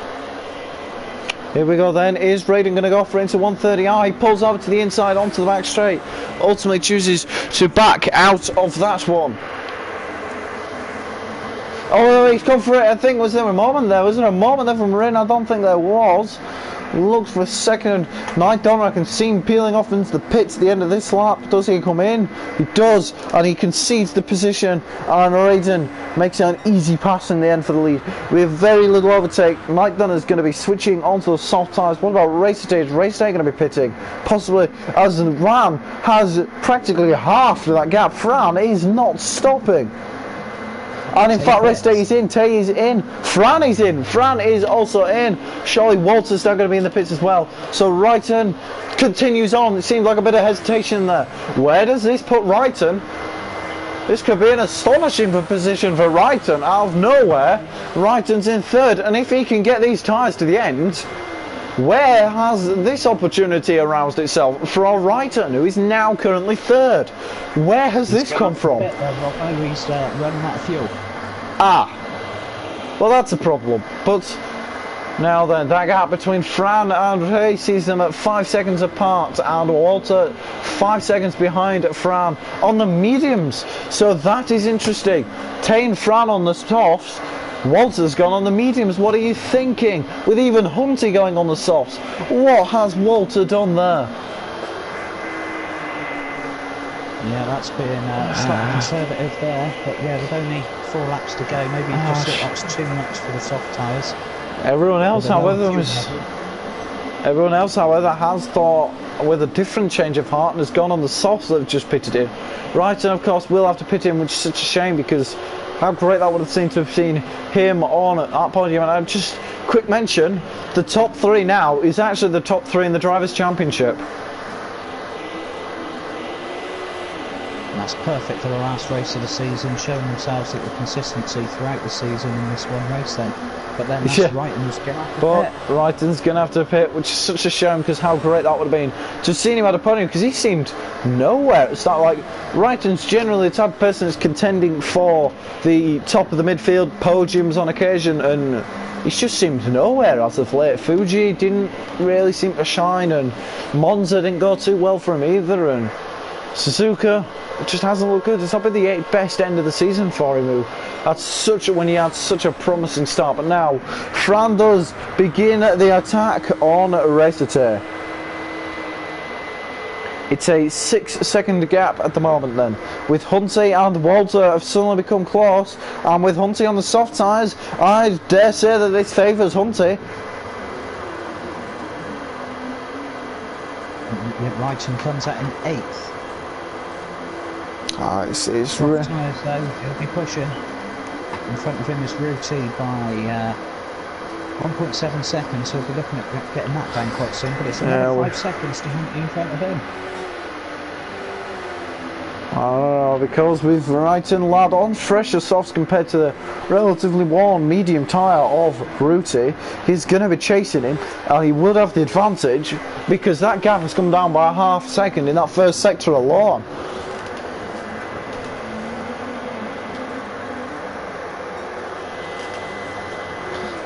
Here we go then. Is Raiden going to go for it into 130R? He pulls over to the inside onto the back straight. Ultimately chooses to back out of that one. Oh, he's come for it. I think, was there a moment there? Wasn't there a moment there from Raiden? I don't think there was. Looks for a second. Nike Donna, I can see him peeling off into the pits at the end of this lap. Does he come in? He does, and he concedes the position, and Raiden makes an easy pass in the end for the lead. We have very little overtake. Nike Donna is going to be switching onto the soft tyres. What about Racer Day? Is Racer Day going to be pitting? Possibly, as Ram has practically half that gap. Fran is not stopping. And in fact, Racer Day is in, Tay is in, Fran is in, Fran is also in. Surely Walter's now going to be in the pits as well. So Wrighton continues on. It seems like a bit of hesitation there. Where does this put Wrighton? This could be an astonishing position for Wrighton. Out of nowhere, Wrighton's in 3rd. And if he can get these tyres to the end, where has this opportunity aroused itself for Wrighton, who is now currently 3rd? Where has this come from? He's running out of fuel. Well, that's a problem. But now then, that gap between Fran and Ray sees them at 5 seconds apart, and Walter 5 seconds behind Fran on the mediums. So that is interesting. Tay and Fran on the softs. Walter's gone on the mediums. What are you thinking? With even Hunty going on the softs. What has Walter done there? Yeah, that's been slightly conservative there, but yeah, with only 4 laps to go, maybe he just thought that's too much for the soft tyres. Everyone else, however, has thought with a different change of heart and has gone on the softs that have just pitted in. Right, and of course will have to pit in, which is such a shame because how great that would have seemed to have seen him on at that podium. And just quick mention, the top 3 now is actually the top 3 in the Drivers' Championship. That's perfect for the last race of the season, showing themselves that the consistency throughout the season in this one race then. But then that's Wrighton's going to have to pit. Wrighton's going to have to pit, which is such a shame because how great that would have been. Just seeing him at a podium because he seemed nowhere. It's not like Wrighton's generally the type of person that's contending for the top of the midfield podiums on occasion, and he's just seemed nowhere as of late. Fuji didn't really seem to shine, and Monza didn't go too well for him either, and Suzuka just hasn't looked good. It's not been the best end of the season for him. When he had such a promising start. But now Fran does begin the attack on Racete. It's a 6-second gap at the moment then, with Hunty and Walter have suddenly become close, and with Hunty on the soft tyres, I dare say that this favours Hunty. Wrighton comes out in 8th. It's tyres though, he'll be pushing. In front of him is Ruti by 1.7 seconds, so he'll be looking at getting that down quite soon, but it's another 5 seconds to Hunty in front of him. Because with Wrighton lad on fresher softs compared to the relatively worn medium tyre of Ruti, he's going to be chasing him, and he would have the advantage because that gap has come down by a half second in that first sector alone.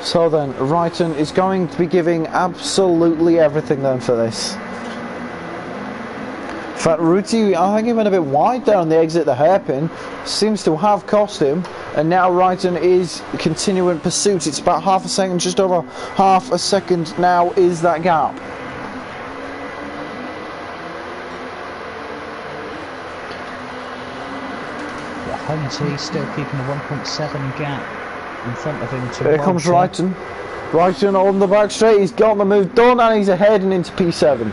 So then, Wrighton is going to be giving absolutely everything then for this. In fact, Ruti, I think he went a bit wide there on the exit, the hairpin, seems to have cost him, and now Wrighton is continuing pursuit. It's about half a second, just over half a second now is that gap. Hunty still keeping a 1.7 gap in front of him to Here comes Wrighton. Wrighton on the back straight, he's got the move done and he's heading into P7.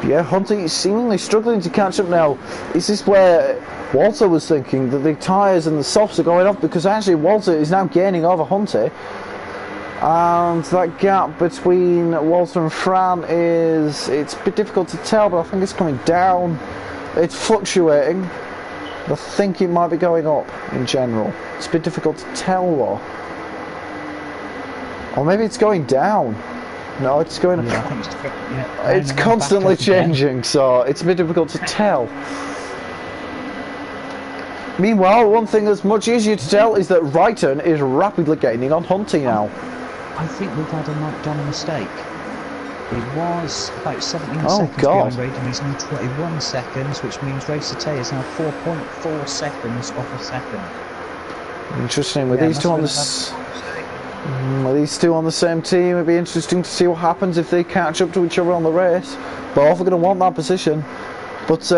Yeah, Hunty is seemingly struggling to catch up now. Is this where Walter was thinking that the tyres and the softs are going off? Because actually Walter is now gaining over Hunty. And that gap between Walter and Fran it's a bit difficult to tell, but I think it's coming down. It's fluctuating. I think it might be going up in general. It's a bit difficult to tell though. Or maybe it's going down. No, it's going up. I think it's constantly changing, so it's a bit difficult to tell. Meanwhile, one thing that's much easier to tell is that Wrighton is rapidly gaining on Hunty now. I think we've had a knockdown mistake. It was about 17 seconds behind Reid, and he's now 21 seconds, which means Racete is now 4.4 seconds off a second. Interesting. With these two on the same team, it'd be interesting to see what happens if they catch up to each other on the race. Both are going to want that position. But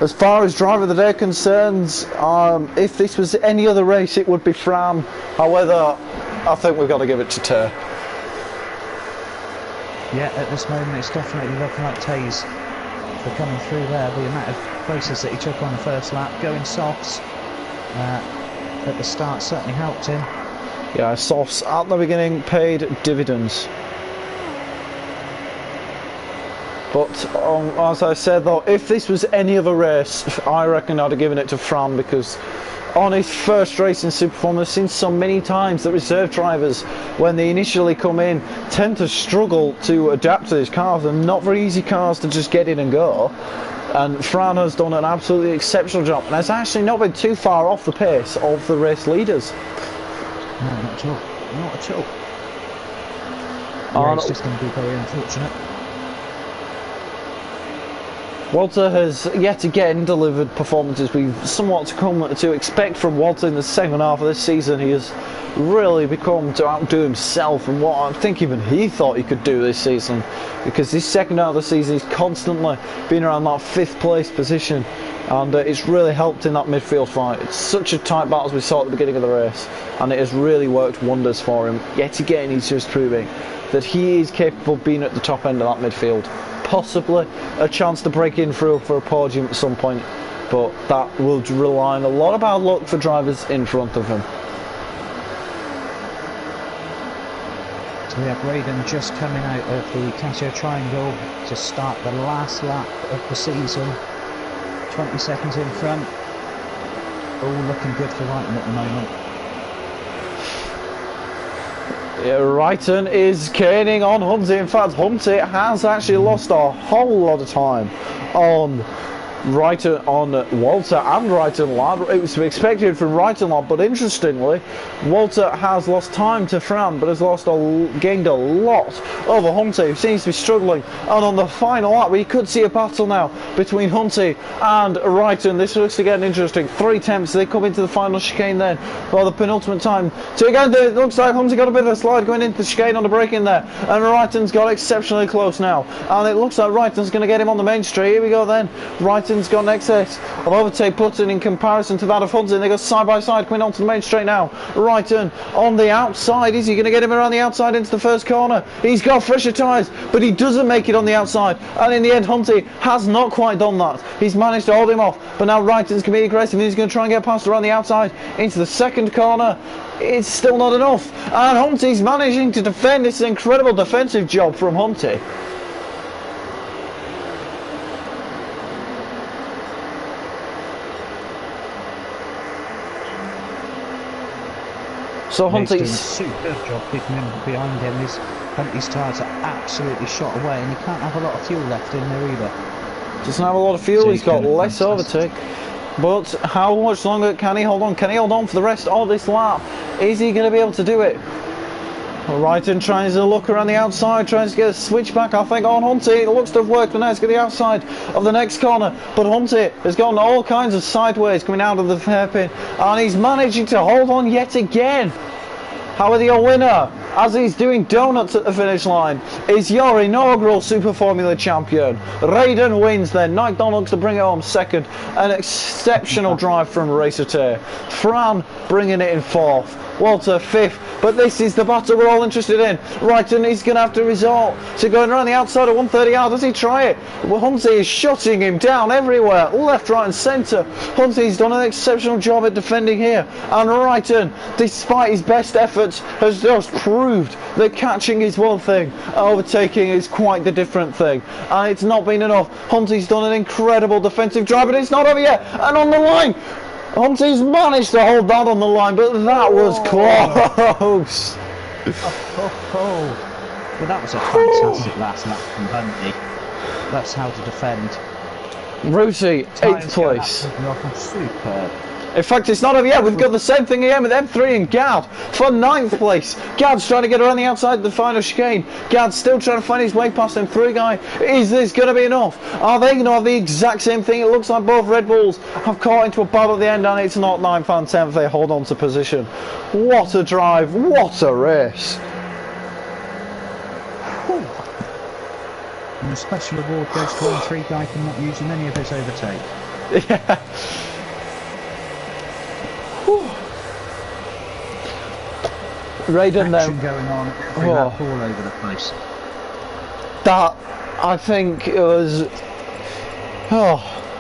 as far as driver of the day concerns, if this was any other race, it would be Fran. However, I think we've got to give it to Ter. Yeah, at this moment it's definitely looking like Taze for coming through there. The amount of places that he took on the first lap, going softs at the start certainly helped him. Yeah, softs at the beginning paid dividends. But as I said though, if this was any other race, I reckon I'd have given it to Fran, because on his first race in Superform, I've seen so many times that reserve drivers, when they initially come in, tend to struggle to adapt to these cars. They're not very easy cars to just get in and go. And Fran has done an absolutely exceptional job, and has actually not been too far off the pace of the race leaders. No, not at all. Not at all. It's just going to be very unfortunate. Walter has yet again delivered performances we've somewhat come to expect from Walter in the second half of this season. He has really become to outdo himself and what I think even he thought he could do this season, because this second half of the season he's constantly been around that 5th place position, and it's really helped in that midfield fight. It's such a tight battle as we saw at the beginning of the race, and it has really worked wonders for him. Yet again he's just proving that he is capable of being at the top end of that midfield. Possibly a chance to break in through for a podium at some point, but that will rely on a lot of bad luck for drivers in front of him. So we have Raiden just coming out of the Casio Triangle to start the last lap of the season. 20 seconds in front. All looking good for Raiden at the moment. Yeah, Wrighton is caning on Hunty. In fact, Hunty has actually lost a whole lot of time on Wrighton, on Walter and Wrighton lad. It was to be expected from Wrighton lad, but interestingly, Walter has lost time to Fran, but has gained a lot over Hunty, who seems to be struggling. And on the final lap, we could see a battle now between Hunty and Wrighton. This looks to get interesting. 3 attempts, they come into the final chicane then, for the penultimate time. So again, it looks like Hunty got a bit of a slide going into the chicane on the break in there, and Wrighton's got exceptionally close now. And it looks like Wrighton's going to get him on the main straight. Here we go then. Wrighton's got an excess of overtake Button in comparison to that of Hunty. They go side by side coming onto the main straight now. Wrighton on the outside. Is he going to get him around the outside into the first corner? He's got fresher tyres, but he doesn't make it on the outside. And in the end, Hunty has not quite done that. He's managed to hold him off, but now Wrighton's going to be aggressive and he's going to try and get past around the outside into the second corner. It's still not enough, and Hunty's managing to defend. It's an incredible defensive job from Hunty. So He's doing a Hunty's superb job keeping him behind him. Hunty's tyres are absolutely shot away, and he can't have a lot of fuel left in there either. doesn't have a lot of fuel. So He's got less overtake. But how much longer can he hold on? Can he hold on for the rest of this lap? Is he going to be able to do it? Wrighton tries to look around the outside, tries to get a switch back, I think, on Hunty. It looks to have worked, but now it's got the outside of the next corner. But Hunty has gone all kinds of sideways coming out of the hairpin, and he's managing to hold on yet again. However, your winner, as he's doing donuts at the finish line, is your inaugural Super Formula champion. Raiden wins then. Nike Donalds to bring it home second. An exceptional drive from Racer. Fran bringing it in 4th. Walter 5th. But this is the battle we're all interested in. Wrighton is going to have to resort to going around the outside of 130 yards. Does he try it? Well, Hunty is shutting him down everywhere, left, right and centre. Hunty's done an exceptional job at defending here. And Wrighton, despite his best efforts, has just proved that catching is one thing, overtaking is quite the different thing. And it's not been enough. Hunty's done an incredible defensive drive, but it's not over yet. And on the line, Hunty's managed to hold that on the line, but that was close. Well, that was a fantastic last lap from Hunty. That's how to defend. Ruti, 8th place. Superb. In fact, it's not over yet. We've got the same thing again with M3 and Gad for 9th place. Gad's trying to get around the outside of the final chicane. Gad's still trying to find his way past M3 guy. Is this going to be enough? Are they going to have the exact same thing? It looks like both Red Bulls have caught into a battle at the end, and it's not 9th and 10th. They hold on to position. What a drive. What a race. And a special award goes to M3 guy for not using any of his overtake. Yeah. Raiden Action then going on all over the place. That, I think, it was.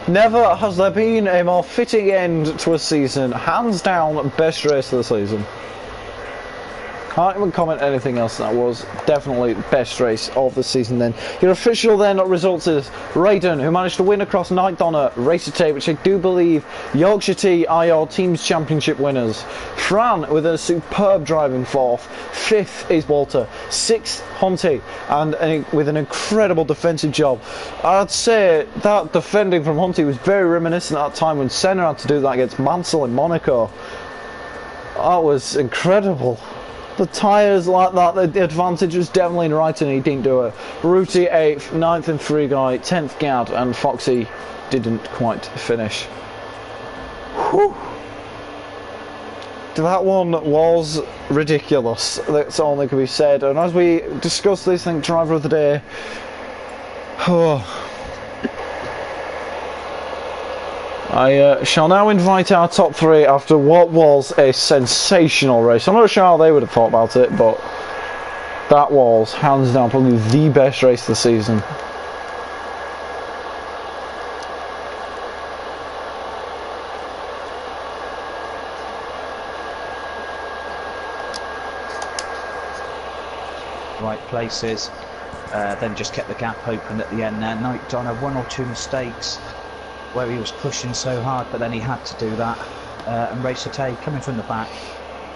Never has there been a more fitting end to a season. Hands down, best race of the season. Can't even comment anything else. That was definitely best race of the season then. Your official then results is Raiden, who managed to win across Night Donner, Racer, which I do believe Yorkshire T are your team's championship winners. Fran with a superb drive in 4th. 5th is Walter. 6th, Hunty, and with an incredible defensive job. I'd say that defending from Hunty was very reminiscent at that time when Senna had to do that against Mansell in Monaco. That was incredible. the tyres like that, the advantage was definitely right and he didn't do it. Ruti 8th, 9th and 3 guy, 10th Gad, and Foxy didn't quite finish. Whew. That one was ridiculous, that's all that can be said. And as we discuss this, I think driver of the day, I shall now invite our top 3 after what was a sensational race. I'm not sure how they would have thought about it, but that was hands down probably the best race of the season. Right places, then just kept the gap open at the end there. Nike Donna, 1 or 2 mistakes where he was pushing so hard, but then he had to do that. And Racer Tay coming from the back,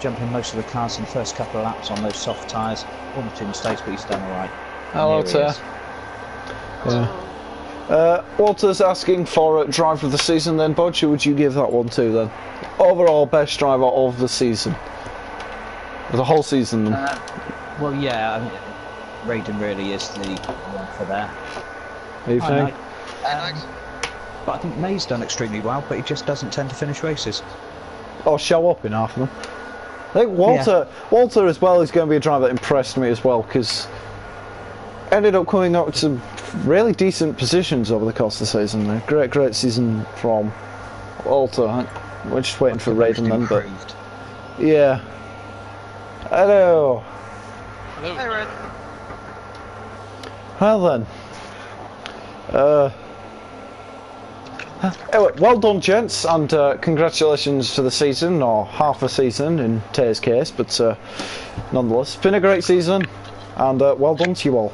jumping most of the cars in the first couple of laps on those soft tyres. 1 or 2 mistakes, but he's done alright. Hello, Tay. Yeah. Walter's asking for a driver of the season then, Bodge, who would you give that one to then? Overall best driver of the season. Of the whole season then. Well, yeah, I mean, Raiden really is the one for there. Evening. But I think May's done extremely well, but he just doesn't tend to finish races. Or show up in half of them. I think Walter as well is going to be a driver that impressed me as well, because ended up coming up to some really decent positions over the course of the season. A great season from Walter. We're just waiting for Raiden then, but yeah. Hello. Hello. Hey, Red. Well then. Anyway, well done, gents, and congratulations to the season, or half a season in Tay's case, but nonetheless, it's been a great season, and well done to you all.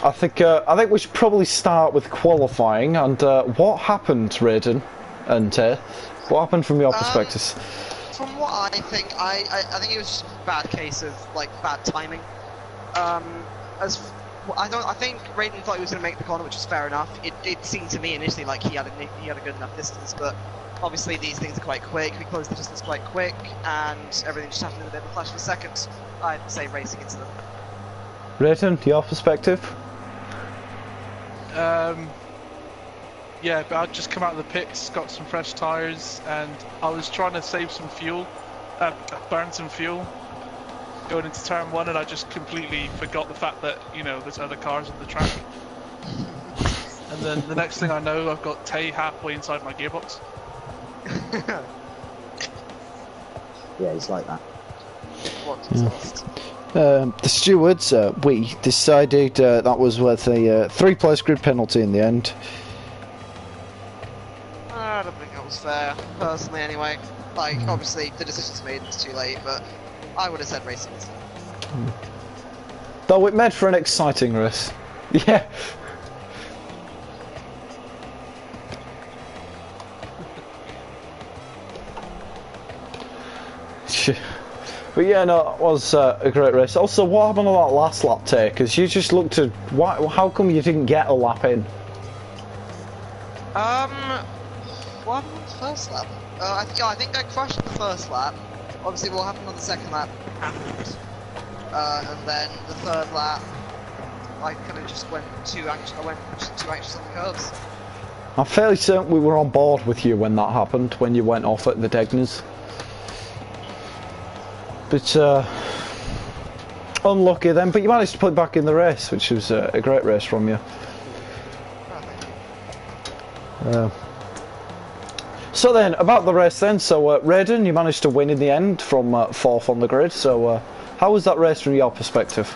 I think we should probably start with qualifying, and what happened, Raiden and Tay? What happened from your perspectives? From what I think, I think it was just a bad case of like bad timing. I think Raiden thought he was going to make the corner, which is fair enough. It seemed to me initially like he had a good enough distance, but obviously these things are quite quick. We closed the distance quite quick, and everything just happened in a bit of a flash of a second. I'd say racing into them. Raiden, your perspective? Yeah, but I'd just come out of the pits, got some fresh tyres, and I was trying to save some fuel, burn some fuel going into turn 1, and I just completely forgot the fact that, you know, there's other cars on the track. And then the next thing I know, I've got Tay halfway inside my gearbox. Yeah, he's like that. The stewards, we decided that was worth a 3-place grid penalty in the end. I don't think that was fair, personally anyway. Like, obviously the decision's made, it's too late, but I would have said racing instead. Though it made for an exciting race. Yeah. But yeah, no, it was a great race. Also, what happened on that last lap, Tay? Because you just looked at... how come you didn't get a lap in? What happened on the first lap? I think I crashed the first lap. Obviously, what happened on the second lap happened. And then the third lap, I kind of just went too anxious. I went just too anxious on the curves. I'm fairly certain we were on board with you when that happened, when you went off at the Degners. But unlucky then. But you managed to put it back in the race, which was a great race from you. So then, about the race then, so Raiden, you managed to win in the end from 4th on the grid, so how was that race from your perspective?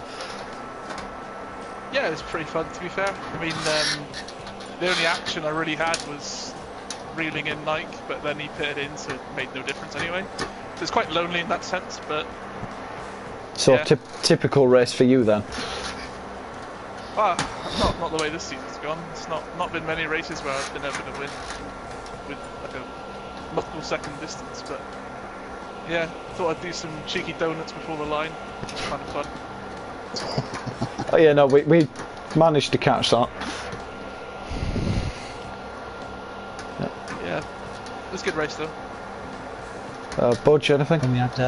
Yeah, it was pretty fun, to be fair. I mean, the only action I really had was reeling in Nike, but then he pitted in, so it made no difference anyway. So it's quite lonely in that sense, but... So, yeah. Typical race for you then? Well, not the way this season's gone. It's not been many races where I've been able to win with like a multiple second distance, but yeah, thought I'd do some cheeky donuts before the line. It was kind of fun. Oh yeah, no, we managed to catch that. Yeah. It was a good race though. Budge, anything? And we had,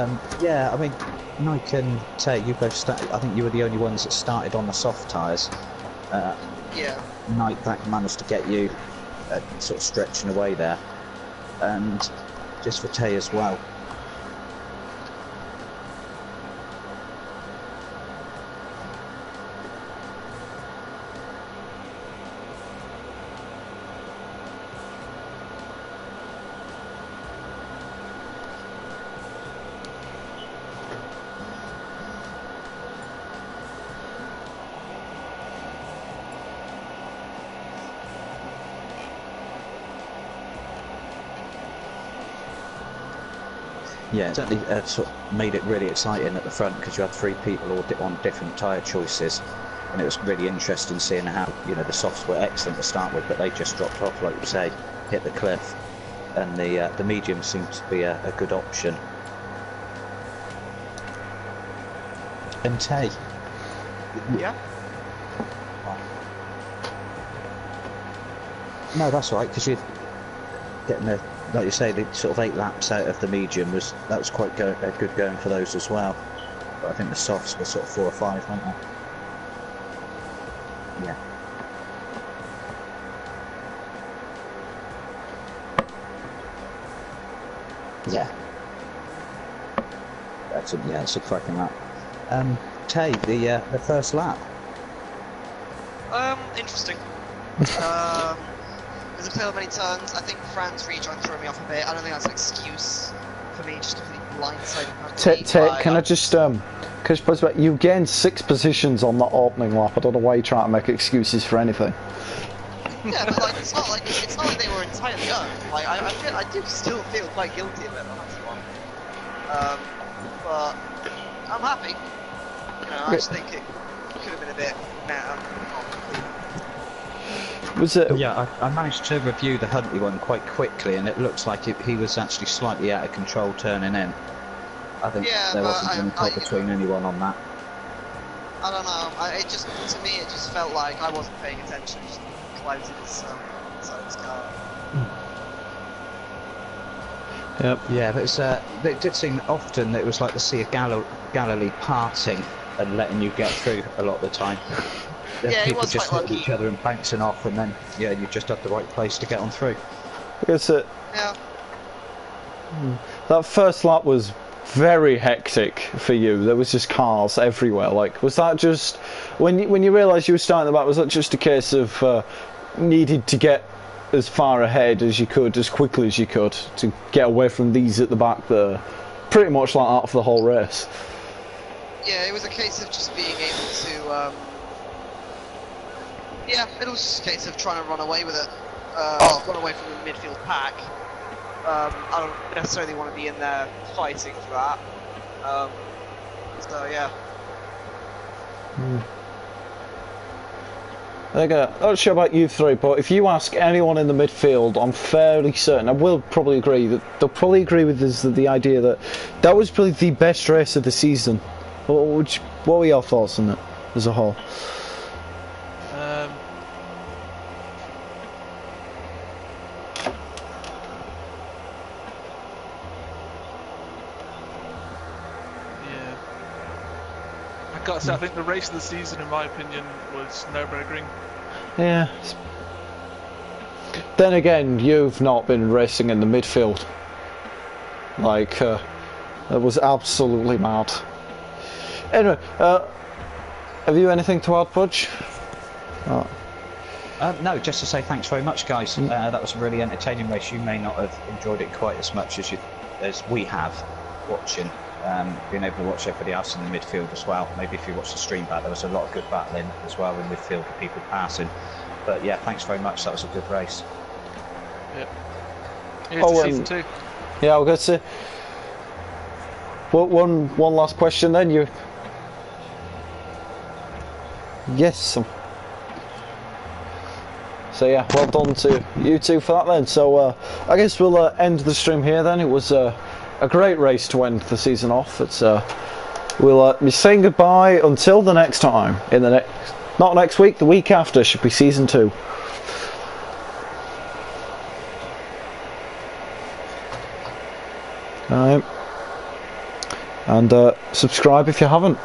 yeah, I mean, Nike and Tay, you both started. I think you were the only ones that started on the soft tyres. Yeah. Nike that managed to get you sort of stretching away there, and just for Tay as well. Yeah, it certainly sort of made it really exciting at the front because you had three people all on different tyre choices, and it was really interesting seeing how, you know, the softs were excellent to start with, but they just dropped off, like you say, hit the cliff, and the medium seemed to be a good option. And Tay. Yeah. No, that's all right, because you're getting the, like you say, the sort of 8 laps out of the medium was quite good going for those as well. But I think the softs were sort of 4 or 5, weren't they? Yeah. Yeah. It's a cracking lap. Tay, the first lap. Interesting. There's a tale of many turns. I think France rejoin threw me off a bit. I don't think that's an excuse for me just to be blindsided. Can I just put back? You gained 6 positions on that opening lap. I don't know why you're trying to make excuses for anything. Yeah, but like it's not like they were entirely owned. Like I do still feel quite guilty of it. But I'm happy. You know, I just think it could have been a bit better. Was it? Yeah, I managed to review the Huntley one quite quickly, and it looks like he was actually slightly out of control turning in. I think there wasn't any talk between anyone on that. I don't know. It just, to me, it just felt like I wasn't paying attention. Just clouted inside his car. Yep. Yeah, but it did seem often that it was like the Sea of Galilee parting and letting you get through a lot of the time. Yeah, people was just quite hit lucky. each other and bouncing off, and then you just had the right place to get on through. Because Yeah. that first lap was very hectic for you. There was just cars everywhere. Like, was that just when you realised you were starting the back? Was that just a case of needed to get as far ahead as you could, as quickly as you could, to get away from these at the back there? Pretty much like that for the whole race. Yeah, it was a case of just being able to. Yeah, it was just a case of trying to run away with it. Run away from the midfield pack. I don't necessarily want to be in there fighting for that. So yeah. I'm not sure about you three, but if you ask anyone in the midfield, I'm fairly certain, I will probably agree, that they'll probably agree with this, the idea that was probably the best race of the season. What were your thoughts on it as a whole? I've got to say, I think the race of the season, in my opinion, was Nürburgring. Yeah. Then again, you've not been racing in the midfield. Like, it was absolutely mad. Anyway, have you anything to add, Budge? Oh. No, just to say thanks very much, guys. That was a really entertaining race. You may not have enjoyed it quite as much as we have watching. Being able to watch everybody else in the midfield as well. Maybe if you watch the stream back, there was a lot of good battling as well in midfield with people passing. But yeah, thanks very much. That was a good race. Yeah. Here's to season 2. Yeah, I'll go to. One last question then. You. Yes. So yeah, well done to you two for that then. So I guess we'll end the stream here then. It was a great race to end the season off. We'll be saying goodbye until the next time. Not next week, the week after should be season 2. And subscribe if you haven't.